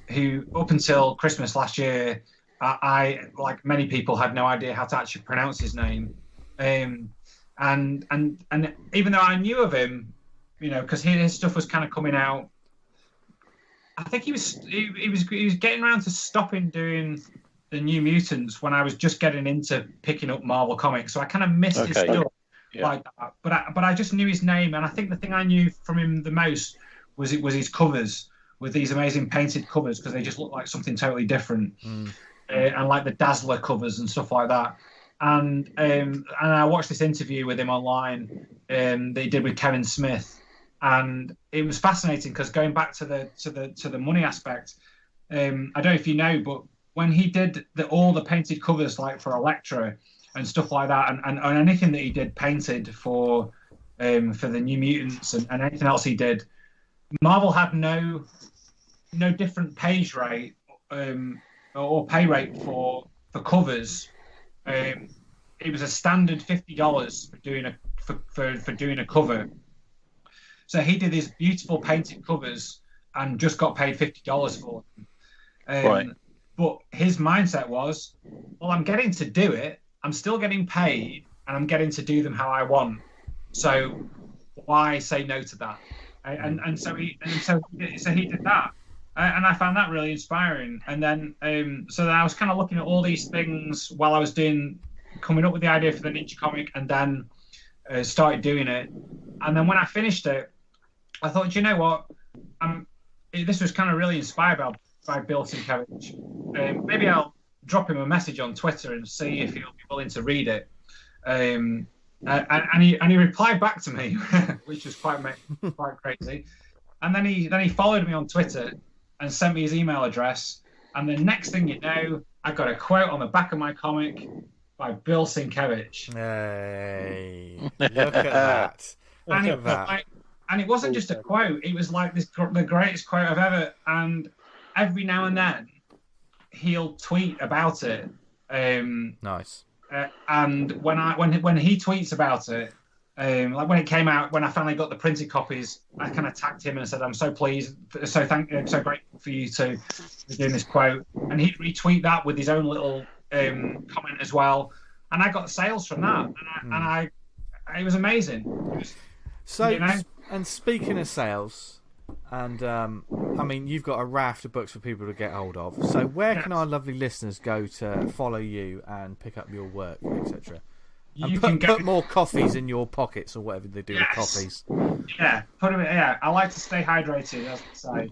who up until Christmas last year, I like many people had no idea how to actually pronounce his name, and even though I knew of him, because his stuff was kind of coming out I think he was getting around to stopping doing the New Mutants when I was just getting into picking up Marvel comics, so I kind of missed his stuff like that. But I just knew his name, and I think the thing I knew from him the most was his covers with these amazing painted covers, because they just look like something totally different, and like the Dazzler covers and stuff like that. And I watched this interview with him online that he did with Kevin Smith. And it was fascinating because going back to the money aspect, I don't know if you know, but when he did all the painted covers like for Elektra and stuff like that, and anything that he did painted for the New Mutants and anything else he did, Marvel had no different page rate or pay rate for covers. It was a standard $50 for doing a cover. So he did these beautiful painted covers and just got paid $50 for them. Right. But his mindset was, well, I'm getting to do it. I'm still getting paid, and I'm getting to do them how I want. So why say no to that? And so he did that, and I found that really inspiring. And then so then I was kind of looking at all these things while I was coming up with the idea for the Ninja comic, and then started doing it. And then when I finished it, I thought, do you know what? This was kind of really inspired by Bill Sienkiewicz. Maybe I'll drop him a message on Twitter and see if he'll be willing to read it. And he replied back to me, which was quite crazy. And then he followed me on Twitter and sent me his email address. And the next thing you know, I got a quote on the back of my comic by Bill Sienkiewicz. Hey, look at that. And it wasn't just a quote. It was like the greatest quote I've ever. And every now and then, he'll tweet about it. Nice. And when he tweets about it, like when it came out, when I finally got the printed copies, I kind of tagged him and said, "I'm so pleased, so grateful for you to be doing this quote." And he'd retweet that with his own little comment as well. And I got sales from that, and it was amazing. It was, so, and speaking of sales, and I mean, you've got a raft of books for people to get hold of. So where can our lovely listeners go to follow you and pick up your work, etc.? And put more coffees in your pockets, or whatever they do with coffees. Yeah, put them. Yeah, I like to stay hydrated, as I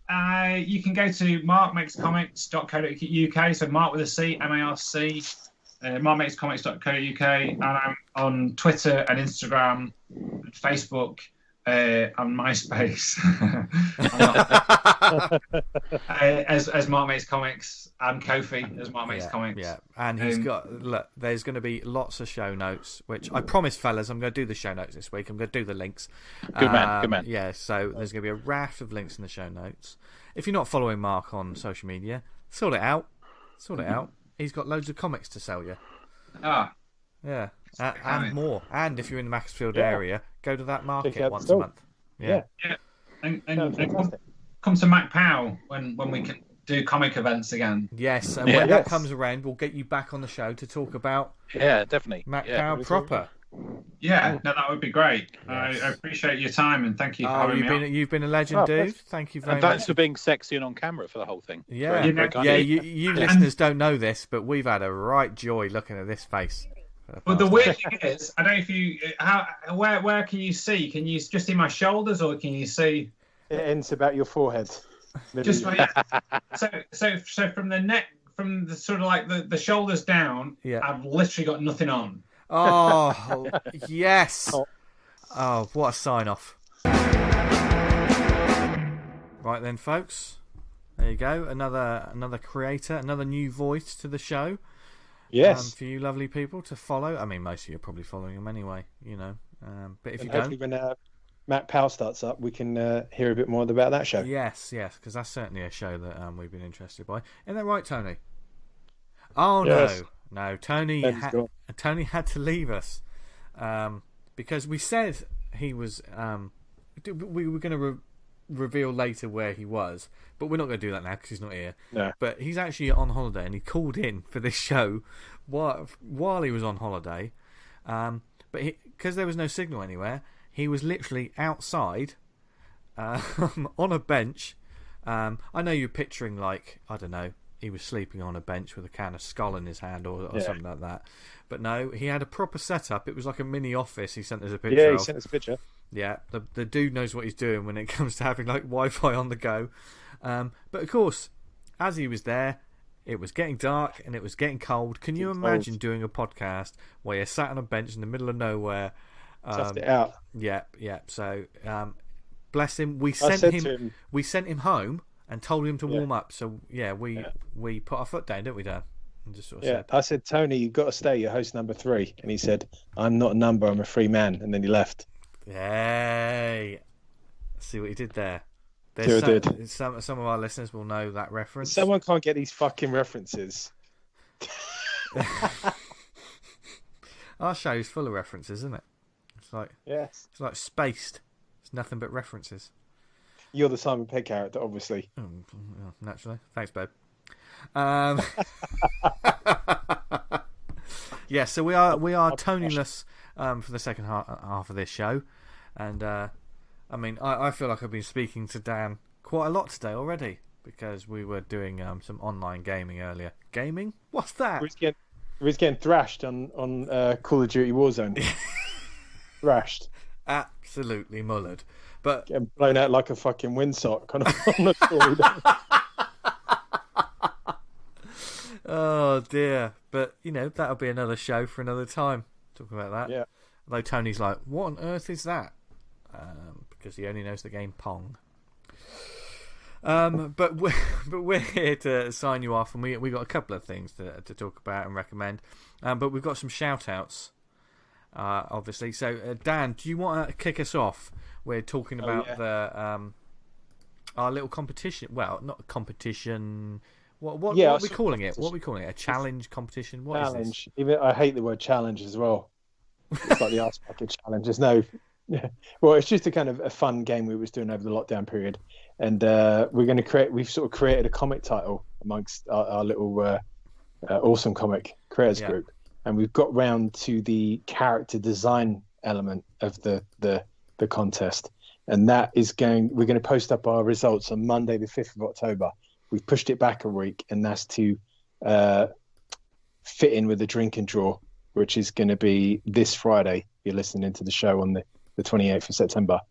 say. You can go to markmakescomics.co.uk. So Mark with a C, M-A-R-C. Markmakescomics.co.uk, and I'm on Twitter and Instagram and Facebook. On MySpace as Marc Makes Comics, and Kofi as Marc Makes Comics. Yeah, and he's look, there's going to be lots of show notes, which I promise, fellas, I'm going to do the show notes this week. I'm going to do the links. Good man. Yeah, so there's going to be a raft of links in the show notes. If you're not following Mark on social media, sort it out. He's got loads of comics to sell you. Yeah. And more. And if you're in the Macclesfield area, go to that market once a month. Yeah. And come to Macc Pow when we can do comic events again. Yes, and when that comes around, we'll get you back on the show to talk about definitely Macc Pow proper. Yeah, no, that would be great. Yes. I appreciate your time, and thank you for having me on. You've been a legend, dude. Thank you very much. And thanks for being sexy and on camera for the whole thing. Yeah, you listeners don't know this, but we've had a right joy looking at this face. But the weird thing is, I don't know if you where can you see? Can you just see my shoulders, or can you see? It ends about your forehead. Just so from the neck, from the sort of like the shoulders down, I've literally got nothing on. Oh yes! Oh, what a sign off! Right then, folks, there you go. Another creator, another new voice to the show. Yes, for you lovely people to follow. I mean, most of you are probably following him anyway, you know. But if you hopefully when Macc Pow starts up, we can hear a bit more about that show. Yes, because that's certainly a show that we've been interested by. Isn't that right, Tony? Oh yes. No. Tony had to leave us because we said he was. We were going to reveal later where he was, but we're not going to do that now because he's not here. No. But he's actually on holiday, and he called in for this show while he was on holiday. But because there was no signal anywhere, he was literally outside on a bench. I know you're picturing, like, I don't know, he was sleeping on a bench with a can of Skull in his hand or something like that. But no, he had a proper setup. It was like a mini office. He sent us a picture. Yeah, he sent us a picture. Yeah, the dude knows what he's doing when it comes to having like Wi-Fi on the go. But of course, as he was there, it was getting dark and it was getting cold. Can you imagine doing a podcast where you're sat on a bench in the middle of nowhere? Toughed it out. Yeah. So bless him. We sent him home and told him to warm up. So we put our foot down, didn't we, Dan? And just sort of said, I said, Tony, you've got to stay. You're host number 3. And he said, I'm not a number. I'm a free man. And then he left. Hey, see what he did there. Some of our listeners will know that reference. Someone can't get these fucking references. Our show's full of references, isn't it? It's like it's like spaced. It's nothing but references. You're the Simon Pegg character, obviously. Naturally. Thanks, babe. Yeah, so we are Tony-less for the second half of this show, and I mean, I feel like I've been speaking to Dan quite a lot today already because we were doing some online gaming earlier. Gaming? What's that? We was getting thrashed on Call of Duty Warzone. Thrashed. Absolutely mullered. But getting blown out like a fucking windsock kind of on the floor. Oh dear. But you know, that'll be another show for another time. Talking about that. Yeah. Although Tony's like, what on earth is that? Because he only knows the game Pong. But we're here to sign you off, and we got a couple of things to talk about and recommend. But we've got some shout outs, obviously. So Dan, do you want to kick us off? We're talking about our little competition. Well, not a competition. What are we calling it? What are we calling it? A challenge competition? What is this? Even I hate the word challenge as well. It's like the Arse Bucket challenge. There's no. Well, it's just a kind of a fun game we was doing over the lockdown period, and we've sort of created a comic title amongst our little awesome comic creators group, and we've got round to the character design element of the contest, and that is we're going to post up our results on Monday the 5th of October. We've pushed it back a week, and that's to fit in with the drink and draw, which is going to be this Friday. You're listening to the show on the 28th of September.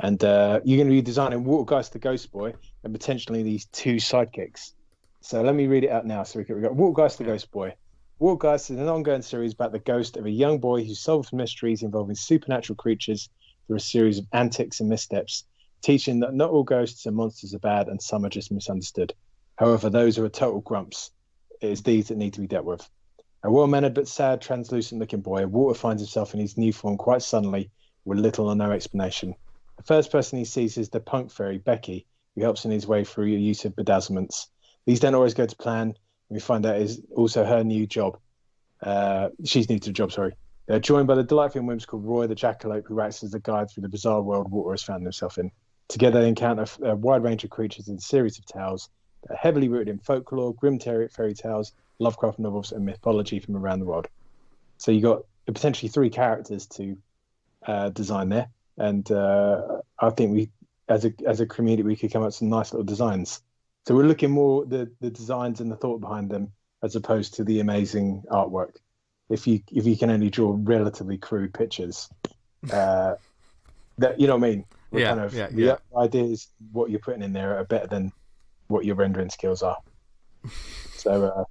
And you're going to be designing Watergeist the Ghost Boy and potentially these 2 sidekicks. So let me read it out now. So we got Watergeist the Ghost Boy. Watergeist is an ongoing series about the ghost of a young boy who solves mysteries involving supernatural creatures through a series of antics and missteps, teaching that not all ghosts and monsters are bad and some are just misunderstood. However, those are total grumps. It is these that need to be dealt with. A well-mannered but sad, translucent-looking boy, Water finds himself in his new form quite suddenly with little or no explanation. The first person he sees is the punk fairy, Becky, who helps in his way through the use of bedazzlements. These don't always go to plan, and we find out is also her new job. She's new to the job, sorry. They're joined by the delightful and whimsical Roy the Jackalope, who acts as a guide through the bizarre world Water has found himself in. Together they encounter a wide range of creatures in a series of tales that are heavily rooted in folklore, grim fairy tales, Lovecraft novels, and mythology from around the world. So you got potentially 3 characters to design there, and I think we, as a community, we could come up with some nice little designs. So we're looking more the designs and the thought behind them, as opposed to the amazing artwork. If you can only draw relatively crude pictures, that you know what I mean. The ideas, what you're putting in there, are better than what your rendering skills are. So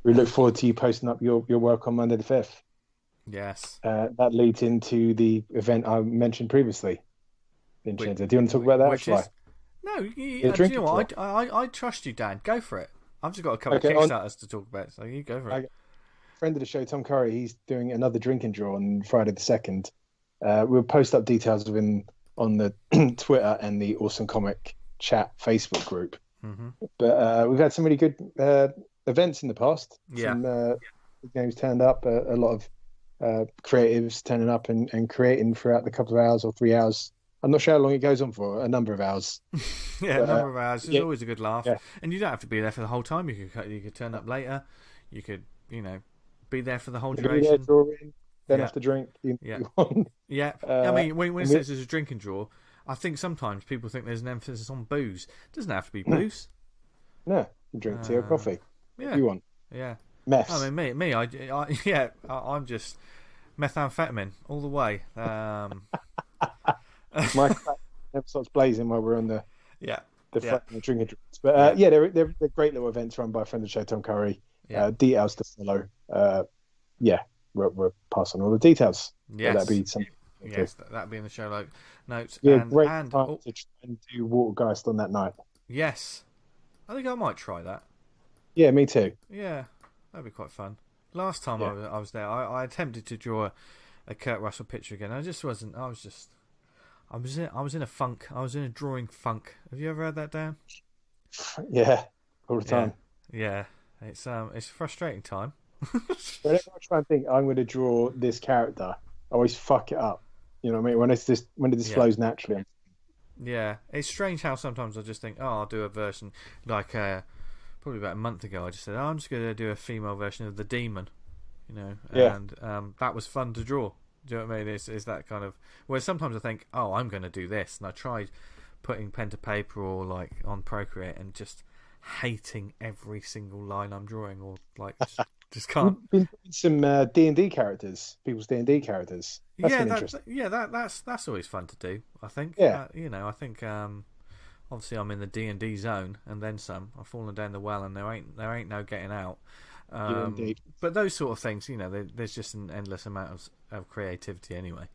we look forward to you posting up your work on Monday the 5th. Yes. That leads into the event I mentioned previously. Vincenzo, do you want to talk about that? Which is... No, you know what? I trust you, Dan. Go for it. I've just got a couple of Kickstarters to talk about, so you go for it. Friend of the show, Tom Curry, he's doing another drinking draw on Friday the 2nd. We'll post up details of him on the Twitter and the Awesome Comic Chat Facebook group. Mm-hmm. But we've had some really good events in the past. Yeah. Some games turned up, a lot of creatives turning up and creating throughout the couple of hours or 3 hours. I'm not sure how long it goes on for, a number of hours. A number of hours. It's always a good laugh. Yeah. And you don't have to be there for the whole time. You could turn up later. You could, be there for the whole duration. Then have to drink. I mean, when it says it's a drink and draw, I think sometimes people think there's an emphasis on booze. It doesn't have to be booze. No, you drink tea or coffee. Yeah. If you want. Yeah. Meths. I mean, I'm just methamphetamine all the way. My never starts blazing while we're on the drinking drinks. But they're great little events run by a friend of the show, Tom Curry. Yeah. Details to follow. We'll pass on all the details. Yes. That'd be something. Yes, that'd be in the show notes. Yeah, great time to try and do Watergeist on that night. Yes, I think I might try that. Yeah, me too. Yeah, that'd be quite fun. Last time I was there, I attempted to draw a Kurt Russell picture again. I just wasn't. I was in a funk. I was in a drawing funk. Have you ever had that, Dan? Yeah, all the time. Yeah. It's a frustrating time. Whenever I try and think I'm going to draw this character, I always fuck it up. You know what I mean? When it just flows naturally. Yeah, it's strange how sometimes I just think, I'll do a version like probably about a month ago. I just said, I'm just going to do a female version of the Demon, and that was fun to draw. Do you know what I mean? It's that kind of where sometimes I think, I'm going to do this, and I tried putting pen to paper or like on Procreate and just hating every single line I'm drawing, or like just can't. We've been some D&D characters, people's D&D characters. That's that's always fun to do. I think. Yeah. I think. Obviously, I'm in the D&D zone, and then some. I've fallen down the well, and there ain't no getting out. But those sort of things, there's just an endless amount of creativity anyway.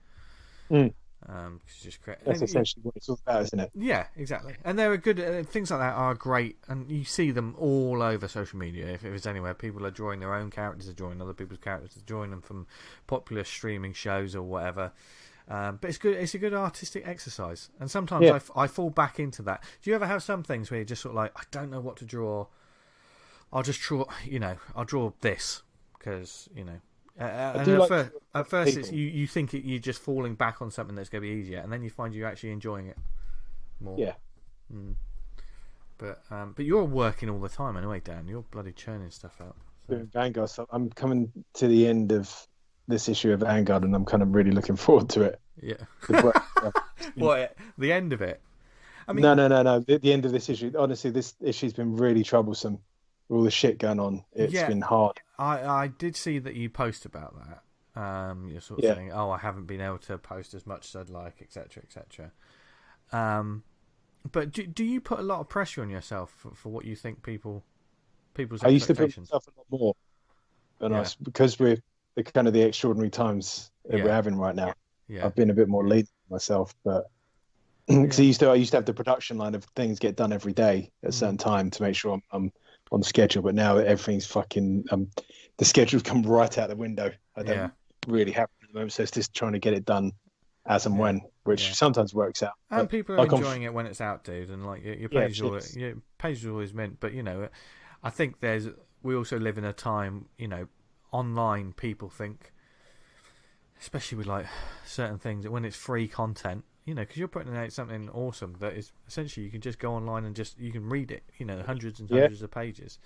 That's essentially what it's all about, isn't it? Yeah, exactly. And there are good things like that are great, and you see them all over social media. If it was anywhere, people are drawing their own characters, are drawing other people's characters, are drawing them from popular streaming shows or whatever. But it's good. It's a good artistic exercise, and sometimes I fall back into that. Do you ever have some things where you're just sort of like, I don't know what to draw? I'll just draw. I'll draw this because at first it's, you think you're just falling back on something that's going to be easier, and then you find you're actually enjoying it more. Yeah. But you're working all the time anyway, Dan. You're bloody churning stuff out. So. Vanguard stuff. I'm coming to the end of this issue of Vanguard, and I'm kind of really looking forward to it. Yeah. What? The end of it? I mean, no. The end of this issue. Honestly, this issue's been really troublesome. All the shit going on. It's been hard. I did see that you post about that. You're sort of saying, I haven't been able to post as much as I'd like, etc., etc. But do you put a lot of pressure on yourself for what you think people's expectations? I used to put myself a lot more, and because we're the kind of the extraordinary times that we're having right now. Yeah. I've been a bit more lenient myself, but because I used to have the production line of things get done every day at a certain time to make sure I'm on schedule. But now everything's fucking the schedule's come right out the window. I don't really have it at the moment, so it's just trying to get it done as and when, which sometimes works out. And people are enjoying it when it's out, dude. And like your page is always mint. But I think we also live in a time, online people think, especially with like certain things, that when it's free content, because you're putting out something awesome that is essentially you can just go online and you can read it, hundreds and hundreds of pages.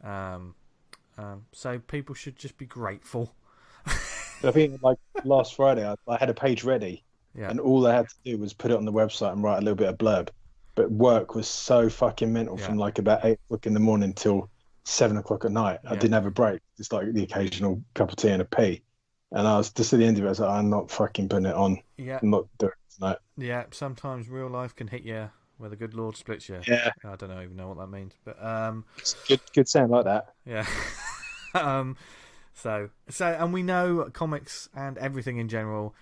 So people should just be grateful. I think like last Friday, I had a page ready, and all I had to do was put it on the website and write a little bit of blurb. But work was so fucking mental from like about 8 o'clock in the morning till 7 o'clock at night. I didn't have a break, just like the occasional cup of tea and a pee. And I was just at the end of it, I was like, I'm not fucking putting it on. Yeah. I'm not doing it tonight. Yeah, sometimes real life can hit you where the good Lord splits you. Yeah. I don't even know what that means. But it's good sound like that. Yeah. So and we know comics and everything in general,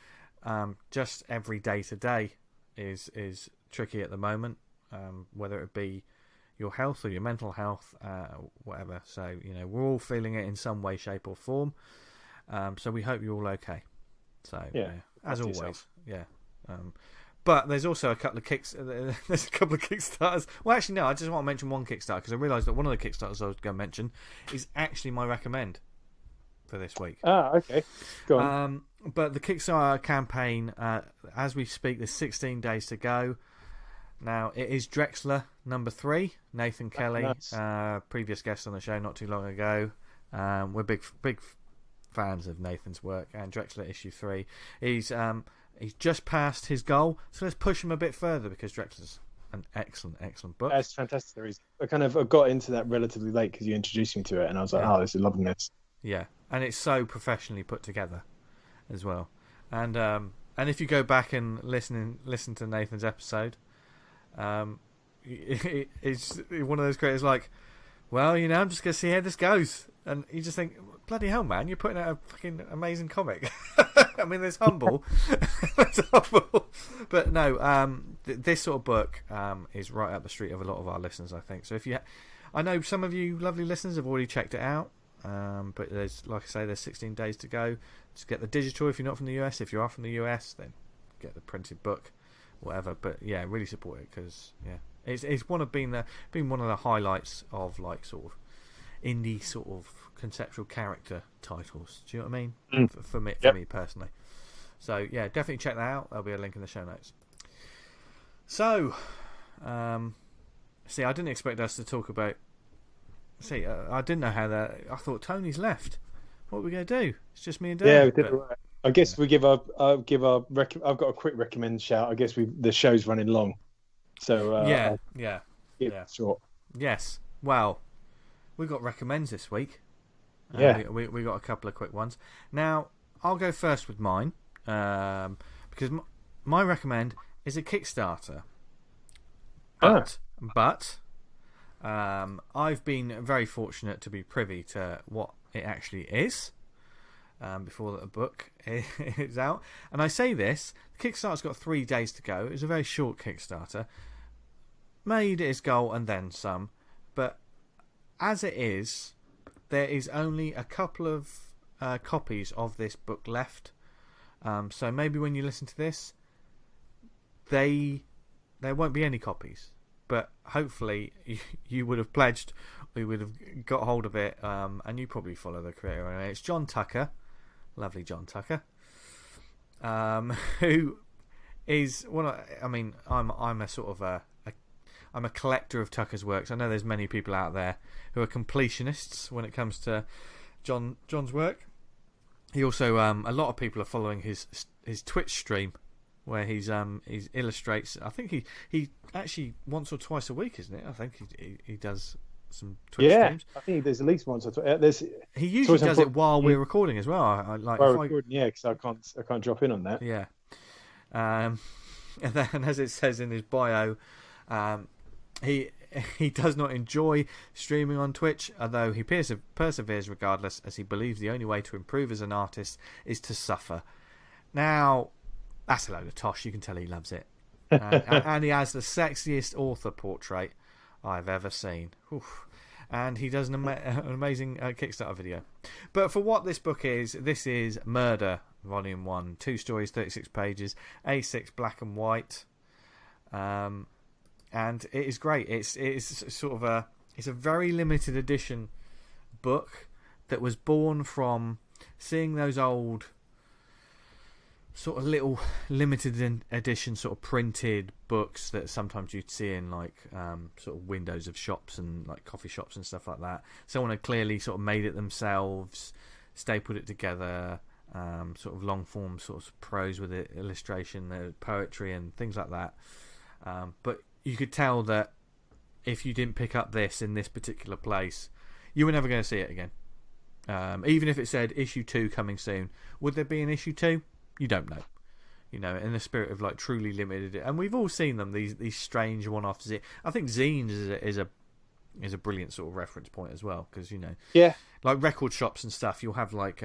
just every day to day is tricky at the moment, whether it be your health or your mental health, whatever. So we're all feeling it in some way, shape, or form. So we hope you're all okay. So as always, but there's also a couple of there's a couple of Kickstarters. Well, actually, no. I just want to mention one Kickstarter because I realised that one of the Kickstarters I was going to mention is actually my recommend for this week. Okay. Go on. But the Kickstarter campaign, as we speak, there's 16 days to go. Now it is Drexler #3, Nathan Kelly, previous guest on the show not too long ago. We're big fans of Nathan's work, and Drexler issue 3. He's just passed his goal, so let's push him a bit further because Drexler's an excellent book. That's fantastic. I got into that relatively late because you introduced me to it, and I was like, this is loving this. Yeah, and it's so professionally put together as well. And if you go back and listen to Nathan's episode, it's one of those creators like, well, I'm just going to see how this goes. And you just think, bloody hell, man, you're putting out a fucking amazing comic. I mean, there's humble. But no, this sort of book is right up the street of a lot of our listeners, I think. So I know some of you lovely listeners have already checked it out. But there's 16 days to go to get the digital if you're not from the US. If you are from the US, then get the printed book, whatever. But yeah, really support it because it's been one of the highlights of sort of indie sort of conceptual character titles. Do you know what I mean? For me personally. So yeah, definitely check that out. There'll be a link in the show notes. So, I didn't expect us to talk about. I didn't know how that. I thought Tony's left. What are we going to do? It's just me and Dan. Yeah, we did. Right. I guess we give our. I've got a quick recommend shout. I guess the show's running long, so yeah, short. Yes. Well, we got recommends this week. Yeah, we got a couple of quick ones. Now I'll go first with mine because my recommend is a Kickstarter. But I've been very fortunate to be privy to what it actually is before the book is out. And I say this, the Kickstarter's got 3 days to go. It was a very short Kickstarter. Made its goal and then some. But as it is, there is only a couple of copies of this book left. So maybe when you listen to this, there won't be any copies. But hopefully you would have pledged, we would have got hold of it, and you probably follow the creator. Anyway. It's John Tucker, lovely John Tucker, who is I'm a sort of I'm a collector of Tucker's works. I know there's many people out there who are completionists when it comes to John's work. He also a lot of people are following his Twitch stream, where he illustrates. I think he actually once or twice a week, isn't it? I think he does some Twitch streams. I think there's at least once or twice. He usually does it while we're recording as well. Because I can't drop in on that. Yeah. And then, as it says in his bio, he does not enjoy streaming on Twitch, although he perseveres regardless, as he believes the only way to improve as an artist is to suffer. Now, that's a load of tosh. You can tell he loves it. And he has the sexiest author portrait I've ever seen. Oof. And he does an amazing Kickstarter video. But for what this book is, this is Murder, Volume 1. 2 stories, 36 pages, A6 black and white. And it is great. It's sort of it's a very limited edition book that was born from seeing those old sort of little limited edition sort of printed books that sometimes you'd see in sort of windows of shops and like coffee shops and stuff like that. Someone had clearly sort of made it themselves, stapled it together, sort of long form sort of prose with it, illustration, poetry and things like that. But you could tell that if you didn't pick up this in this particular place, you were never going to see it again. Even if it said issue 2 coming soon, would there be an issue 2? You don't know. In the spirit of like truly limited, and we've all seen them, these strange one-offs. I think zines is a brilliant sort of reference point as well, because like record shops and stuff, you'll have like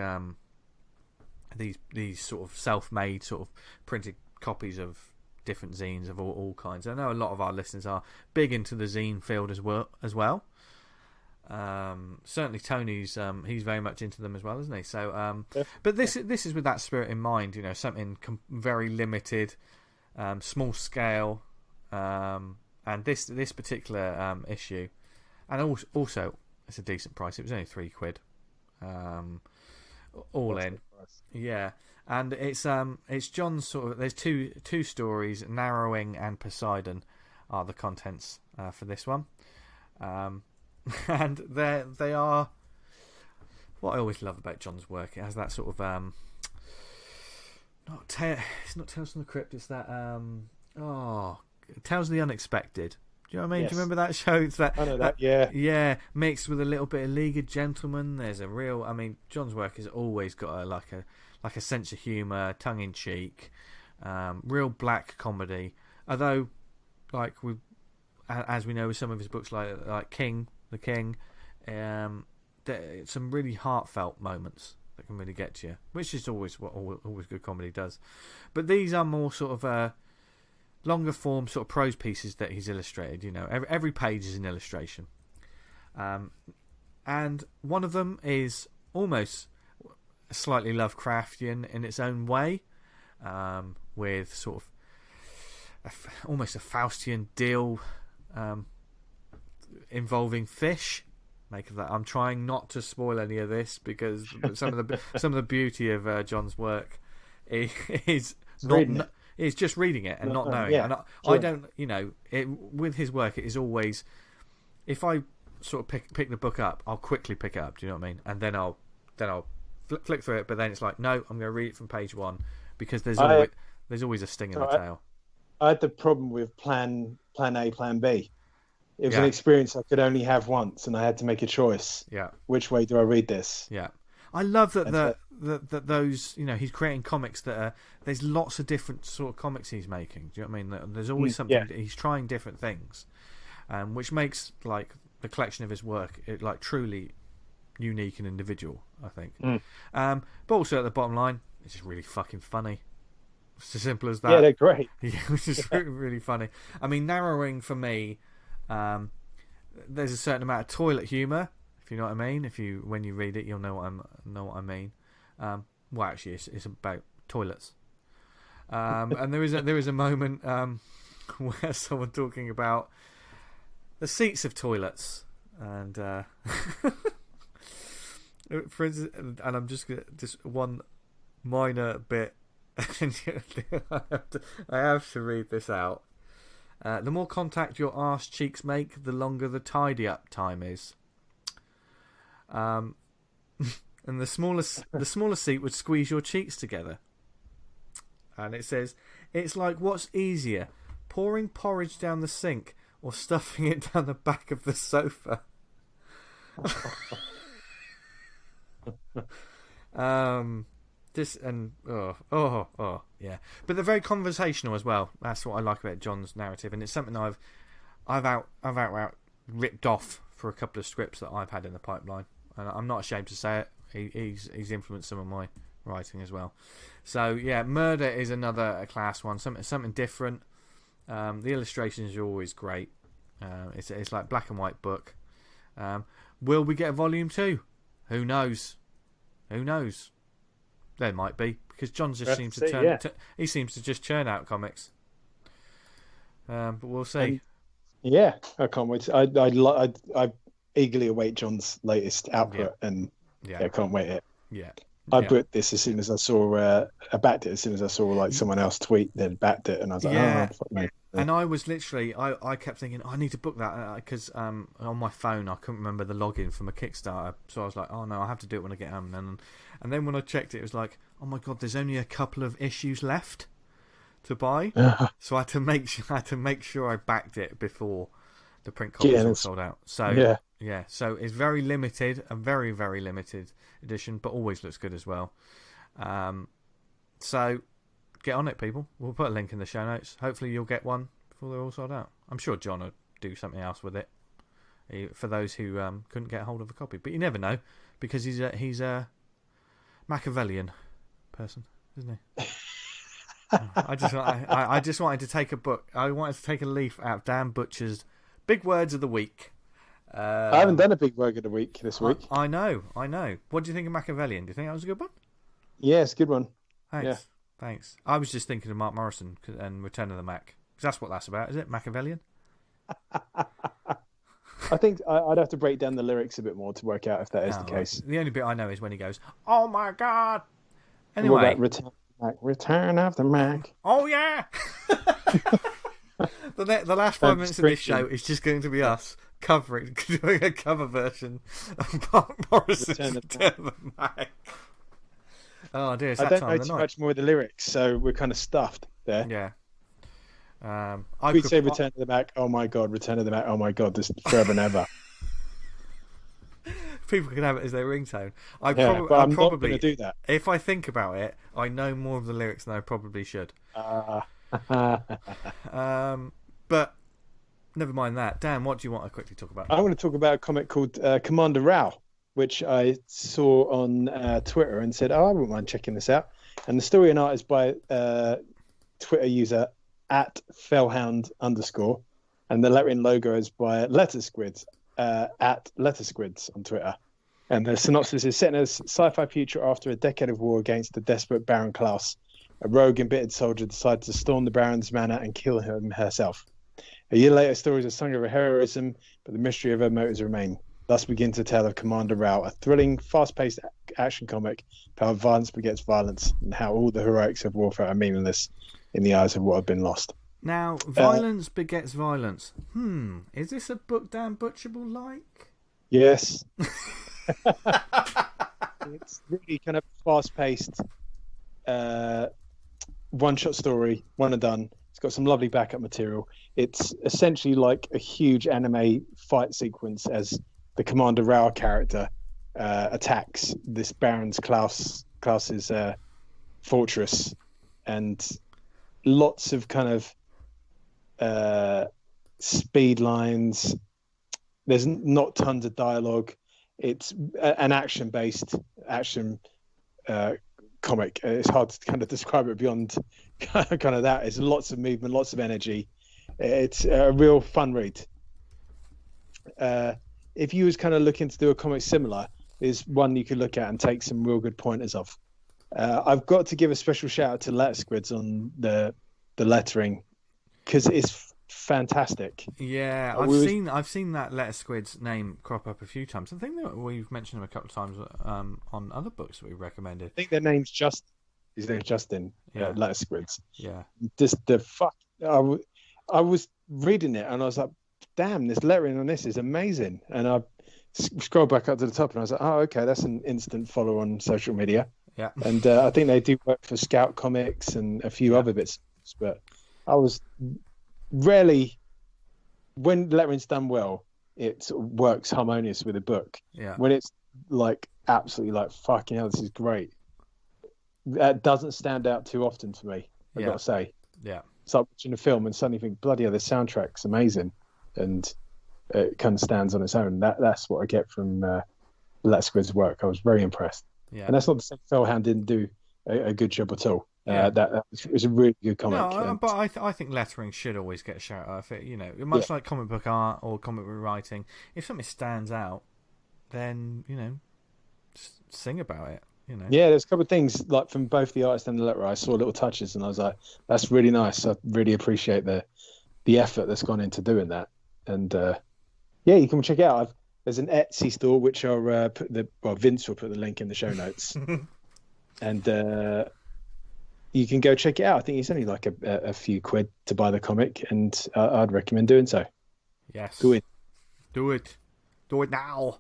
these sort of self-made sort of printed copies of different zines of all kinds. I know a lot of our listeners are big into the zine field as well. Certainly Tony's he's very much into them as well, isn't he? So but this is with that spirit in mind, something very limited, small scale, and this particular issue, and also it's a decent price. It was only £3, all in. Yeah. And it's John's sort of. There's two stories. Narrowing and Poseidon are the contents for this one, and they are what I always love about John's work, it has that sort of it's not Tales from the Crypt. It's that Tales of the Unexpected. Do you know what I mean? Yes. Do you remember that show? It's that. I know that. Yeah. Mixed with a little bit of League of Gentlemen. There's a real. I mean, John's work has always got a sense of humour, tongue in cheek, real black comedy. Although, as we know with some of his books, like The King, some really heartfelt moments that can really get you, which is always what always good comedy does. But these are more sort of longer form sort of prose pieces that he's illustrated. You know, every page is an illustration, and one of them is almost slightly Lovecraftian in its own way, with sort of almost a Faustian deal involving fish. Make of that. I'm trying not to spoil any of this because some of the beauty of John's work is just reading it and not knowing. Yeah, and sure. I don't, with his work, it is always, if I sort of pick the book up, I'll quickly pick it up. Do you know what I mean? And then I'll flick through it. But then it's like, no, I'm going to read it from page 1 because there's always a sting in the tail. I had the problem with plan A, plan B. It was Yeah. an experience I could only have once, and I had to make a choice. Yeah. Which way do I read this? Yeah. I love that those, he's creating comics that are, there's lots of different sort of comics he's making. Do you know what I mean? There's always something, Yeah. he's trying different things, which makes like the collection of his work like truly unique and individual, I think. But also at the bottom line, it's just really fucking funny. It's as simple as that. Yeah, they're great. Yeah, which is really, really funny. I mean, narrowing for me, there's a certain amount of toilet humour, if you know what I mean. When you read it, you'll know what I mean. Well, actually, it's about toilets. And there is a moment where someone talking about the seats of toilets, and for instance, and I'm just one minor bit. I have to read this out. The more contact your arse cheeks make, the longer the tidy up time is. And the smaller seat would squeeze your cheeks together. And it says, it's like, what's easier, pouring porridge down the sink or stuffing it down the back of the sofa? Yeah. But they're very conversational as well. That's what I like about John's narrative, and it's something I've outright ripped off for a couple of scripts that I've had in the pipeline, and I'm not ashamed to say it. He's influenced some of my writing as well. So yeah, Murder is another class one, something different. The illustrations are always great. It's like black and white book. Will we get a volume 2? Who knows? There might be, because John just seems to he seems to just churn out comics. But we'll see. Yeah, I can't wait. I eagerly await John's latest output, and I can't wait it. Yeah, I bought this as soon as I saw. I backed it as soon as I saw like someone else tweet they'd backed it, and I was like, oh, fuck me. And I was literally, I kept thinking, I need to book that because on my phone I couldn't remember the login from a Kickstarter, so I was like, oh no, I have to do it when I get home. And then when I checked it was like, oh my god, there's only a couple of issues left to buy, so I had to make sure I backed it before the print copies were sold out. So so it's very limited, a very, very limited edition, but always looks good as well. So get on it, people. We'll put a link in the show notes. Hopefully you'll get one before they're all sold out. I'm sure John will do something else with it for those who couldn't get hold of a copy. But you never know, because he's a Machiavellian person, isn't he? I just wanted to take a book. I wanted to take a leaf out of Dan Butcher's Big Words of the Week. I haven't done a big word of the week this week. I know. What do you think of Machiavellian? Do you think that was a good one? Yeah, it's a good one. Thanks. Yeah. Thanks. I was just thinking of Mark Morrison and Return of the Mac. Because that's what that's about, is it? Machiavellian? I think I'd have to break down the lyrics a bit more to work out if that is the case. The only bit I know is when he goes, oh my God. Anyway. What about Return of the Mac? Oh yeah! The last 5 minutes of this show is just going to be us doing a cover version of Mark Morrison's Return of the Mac. Oh dear, it's I that don't time know of the too night. much more of the lyrics, so we're kind of stuffed there. Yeah. We'd say Return of the Mac, oh my god, Return of the Mac, oh my god, this is forever and ever. People can have it as their ringtone. But I'm not going to do that. If I think about it, I know more of the lyrics than I probably should. But never mind that. Dan, what do you want to quickly talk about? I want to talk about a comic called Commander Rao, which I saw on Twitter and said, I wouldn't mind checking this out. And the story and art is by Twitter user @fellhound_, and the lettering logo is by Lettersquids @Lettersquids on Twitter. And the synopsis is set in a sci-fi future after a decade of war against the desperate Baron Klaus. A rogue, embittered soldier decides to storm the Baron's manor and kill him herself. A year later, stories are sung of her heroism, but the mystery of her motives remain. Thus begins the tale of Commander Rao, a thrilling, fast-paced action comic about how violence begets violence and how all the heroics of warfare are meaningless in the eyes of what have been lost. Now, violence begets violence. Is this a book Dan Butcherable like? Yes. It's really kind of fast-paced, one-shot story, one and done. It's got some lovely backup material. It's essentially like a huge anime fight sequence as the Commander Rao character attacks this Baron's Klaus's fortress, and lots of kind of speed lines. There's not tons of dialogue. It's an action-based comic. It's hard to kind of describe it beyond kind of that. It's lots of movement, lots of energy. It's a real fun read. If you was kind of looking to do a comic similar, there's one you could look at and take some real good pointers of. I've got to give a special shout out to Lettersquids on the lettering, because it's fantastic. Yeah, I've seen that Lettersquid's name crop up a few times. I think that we've mentioned him a couple of times on other books that we recommended. I think their name's Justin. His name's Justin. Yeah. Lettersquids. Yeah. Just the fuck. I was reading it and I was like, damn, this lettering on this is amazing. And I scrolled back up to the top and I was like, oh, okay, that's an instant follow on social media. Yeah. And I think they do work for Scout Comics and a few other bits. But I was rarely, when lettering's done well, it sort of works harmonious with a book. Yeah. When it's like absolutely like fucking hell, this is great. That doesn't stand out too often for me, I've got to say. Yeah. It's like watching a film and suddenly think, bloody hell, the soundtrack's amazing, and it kind of stands on its own. That's what I get from Lettersquid's work. I was very impressed. Yeah. And that's not to say Fellhound didn't do a good job at all. That was a really good comic. No, but I think lettering should always get a shout out. If it, much like comic book art or comic book writing, if something stands out, then just sing about it. Yeah, there's a couple of things like from both the artist and the letterer. I saw little touches, and I was like, "That's really nice." I really appreciate the effort that's gone into doing that. And you can check it out. There's an Etsy store which I'll Vince will put the link in the show notes, and you can go check it out. I think it's only like a few quid to buy the comic, and I'd recommend doing so. Yes, do it now.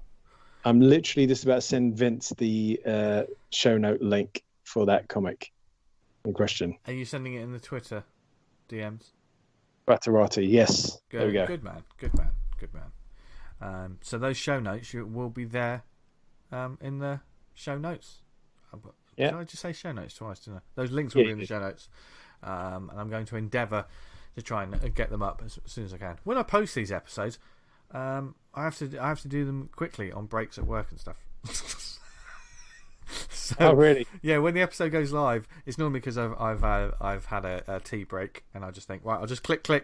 I'm literally just about to send Vince the show note link for that comic in question. Are you sending it in the Twitter DMs? Batterati, yes. Good, there we go. Good man. So those show notes will be there in the show notes. Did I just say show notes twice, didn't I? Those links will be in the show notes. And I'm going to endeavour to try and get them up as soon as I can. When I post these episodes, I have to do them quickly on breaks at work and stuff. So, oh really? Yeah, when the episode goes live, it's normally because I've had a tea break, and I just think, right, I'll just click. I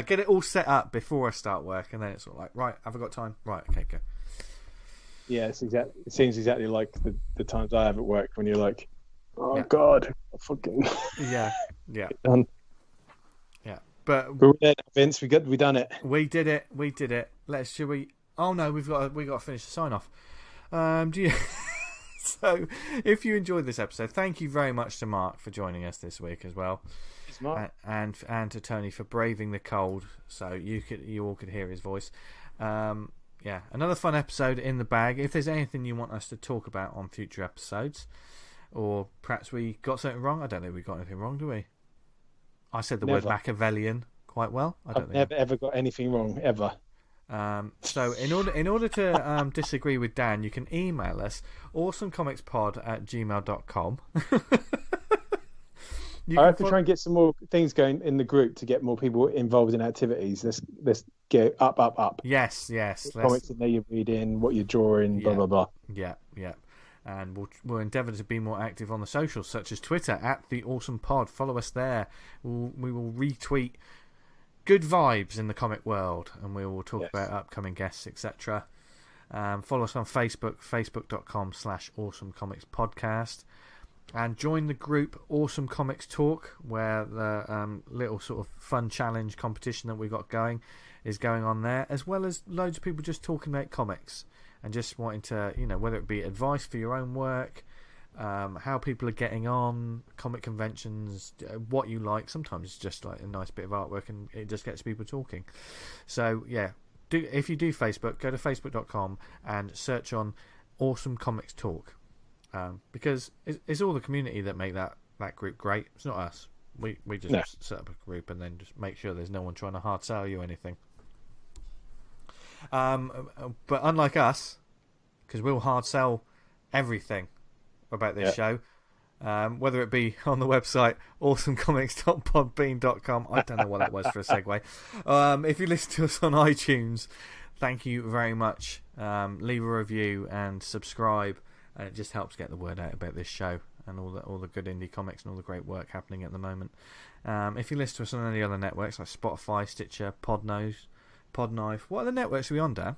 get it all set up before I start work, and then it's sort of like, right, have I got time? Right, okay, go. Yeah, it seems exactly like the times I have at work when you're like, oh god, fucking yeah. Done. Yeah, but we're there, Vince. We done it. We did it. Should we? Oh no, we got to finish the sign off. So, if you enjoyed this episode, thank you very much to Marc for joining us this week as well, Marc. and to Tony for braving the cold, so you all could hear his voice. Yeah, another fun episode in the bag. If there's anything you want us to talk about on future episodes, or perhaps we got something wrong. I don't think we got anything wrong, do we? I said the word Machiavellian quite well. I've never ever got anything wrong, ever. So in order to disagree with Dan, you can email us awesomecomicspod@gmail.com. I have to try and get some more things going in the group to get more people involved in activities. Let's get up. Yes. Comics in there you're reading, what you're drawing, blah blah blah. Yeah. And we'll endeavour to be more active on the socials, such as Twitter @TheAwesomePod. Follow us there. We will retweet good vibes in the comic world, and we will talk about upcoming guests, etc. Follow us on Facebook, facebook.com/awesomecomicspodcast, and join the group Awesome Comics Talk, where the little sort of fun challenge competition that we got going is going on there, as well as loads of people just talking about comics and just wanting to, whether it be advice for your own work, how people are getting on, comic conventions, what you like. Sometimes it's just like a nice bit of artwork and it just gets people talking. So, if you do Facebook, go to facebook.com and search on Awesome Comics Talk. Because it's all the community that make that group great. It's not us. We just set up a group and then just make sure there's no one trying to hard sell you anything. But unlike us, because we'll hard sell everything about this show, whether it be on the website awesomecomics.podbean.com. I don't know what that was for a segue. If you listen to us on iTunes, thank you very much. Leave a review and subscribe. It just helps get the word out about this show and all the good indie comics and all the great work happening at the moment. If you listen to us on any other networks like Spotify, Stitcher, Podknife, what other networks are we on, Dan?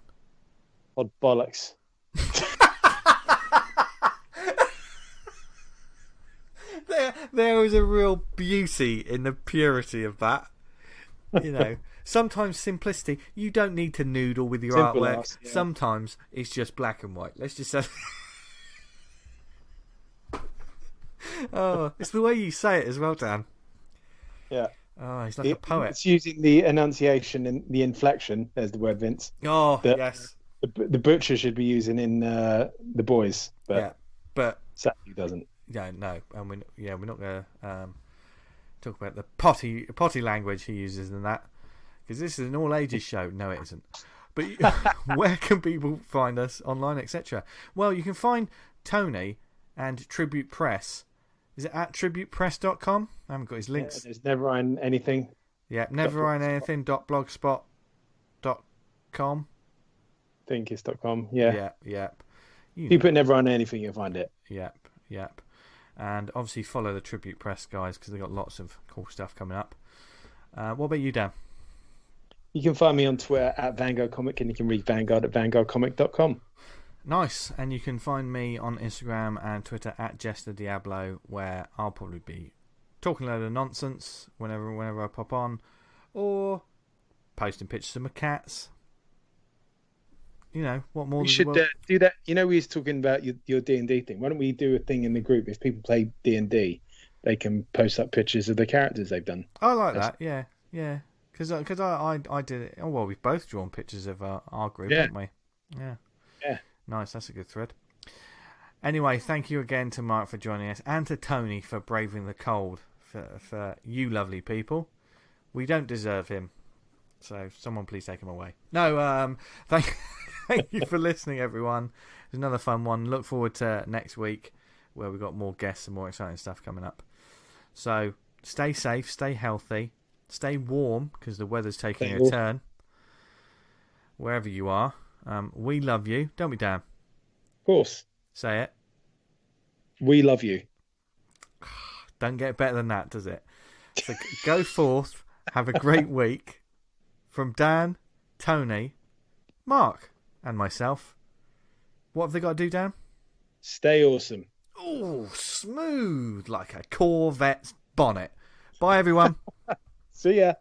Pod bollocks. There is a real beauty in the purity of that. Sometimes simplicity. You don't need to noodle with your artwork. Sometimes it's just black and white. Let's just say. Oh, it's the way you say it as well, Dan. Yeah. Oh, he's like a poet. It's using the enunciation and the inflection. There's the word, Vince. Oh, yes. The butcher should be using in The Boys, but sadly he doesn't. Yeah, no, and we're not going to talk about the potty language he uses in that, because this is an all ages show. No, it isn't. But where can people find us online, etc.? Well, you can find Tony and Tribute Press. Is it at tributepress.com? I haven't got his links. There's Never Iron Anything. Yeah, neverironanything.blogspot.com. I think it's .com. Yeah. Yep. You put Never Iron Anything, you'll find it. Yep. And obviously follow the Tribute Press guys, because they've got lots of cool stuff coming up. What about you, Dan? You can find me on Twitter at Vanguard Comic, and you can read Vanguard at vanguardcomic.com. Nice. And you can find me on Instagram and Twitter at Jester Diablo, where I'll probably be talking a load of nonsense whenever I pop on, or posting pictures of my cats. What more? We should do that. We was talking about your D&D thing. Why don't we do a thing in the group? If people play D&D, they can post up pictures of the characters they've done. I like that. Yeah. Because I did it. Oh, well, we've both drawn pictures of our group, haven't we? Yeah. Nice. That's a good thread. Anyway, thank you again to Mark for joining us, and to Tony for braving the cold for you lovely people. We don't deserve him, so someone please take him away. No, thank you for listening, everyone. It's another fun one. Look forward to next week, where we've got more guests and more exciting stuff coming up. So stay safe, stay healthy, stay warm, because the weather's taking a turn wherever you are. We love you, don't we, Dan? Of course. Say it. We love you. Don't get better than that, does it? So go forth, have a great week. From Dan, Tony, Mark, and myself. What have they got to do, Dan? Stay awesome. Oh, smooth like a Corvette's bonnet. Bye, everyone. See ya.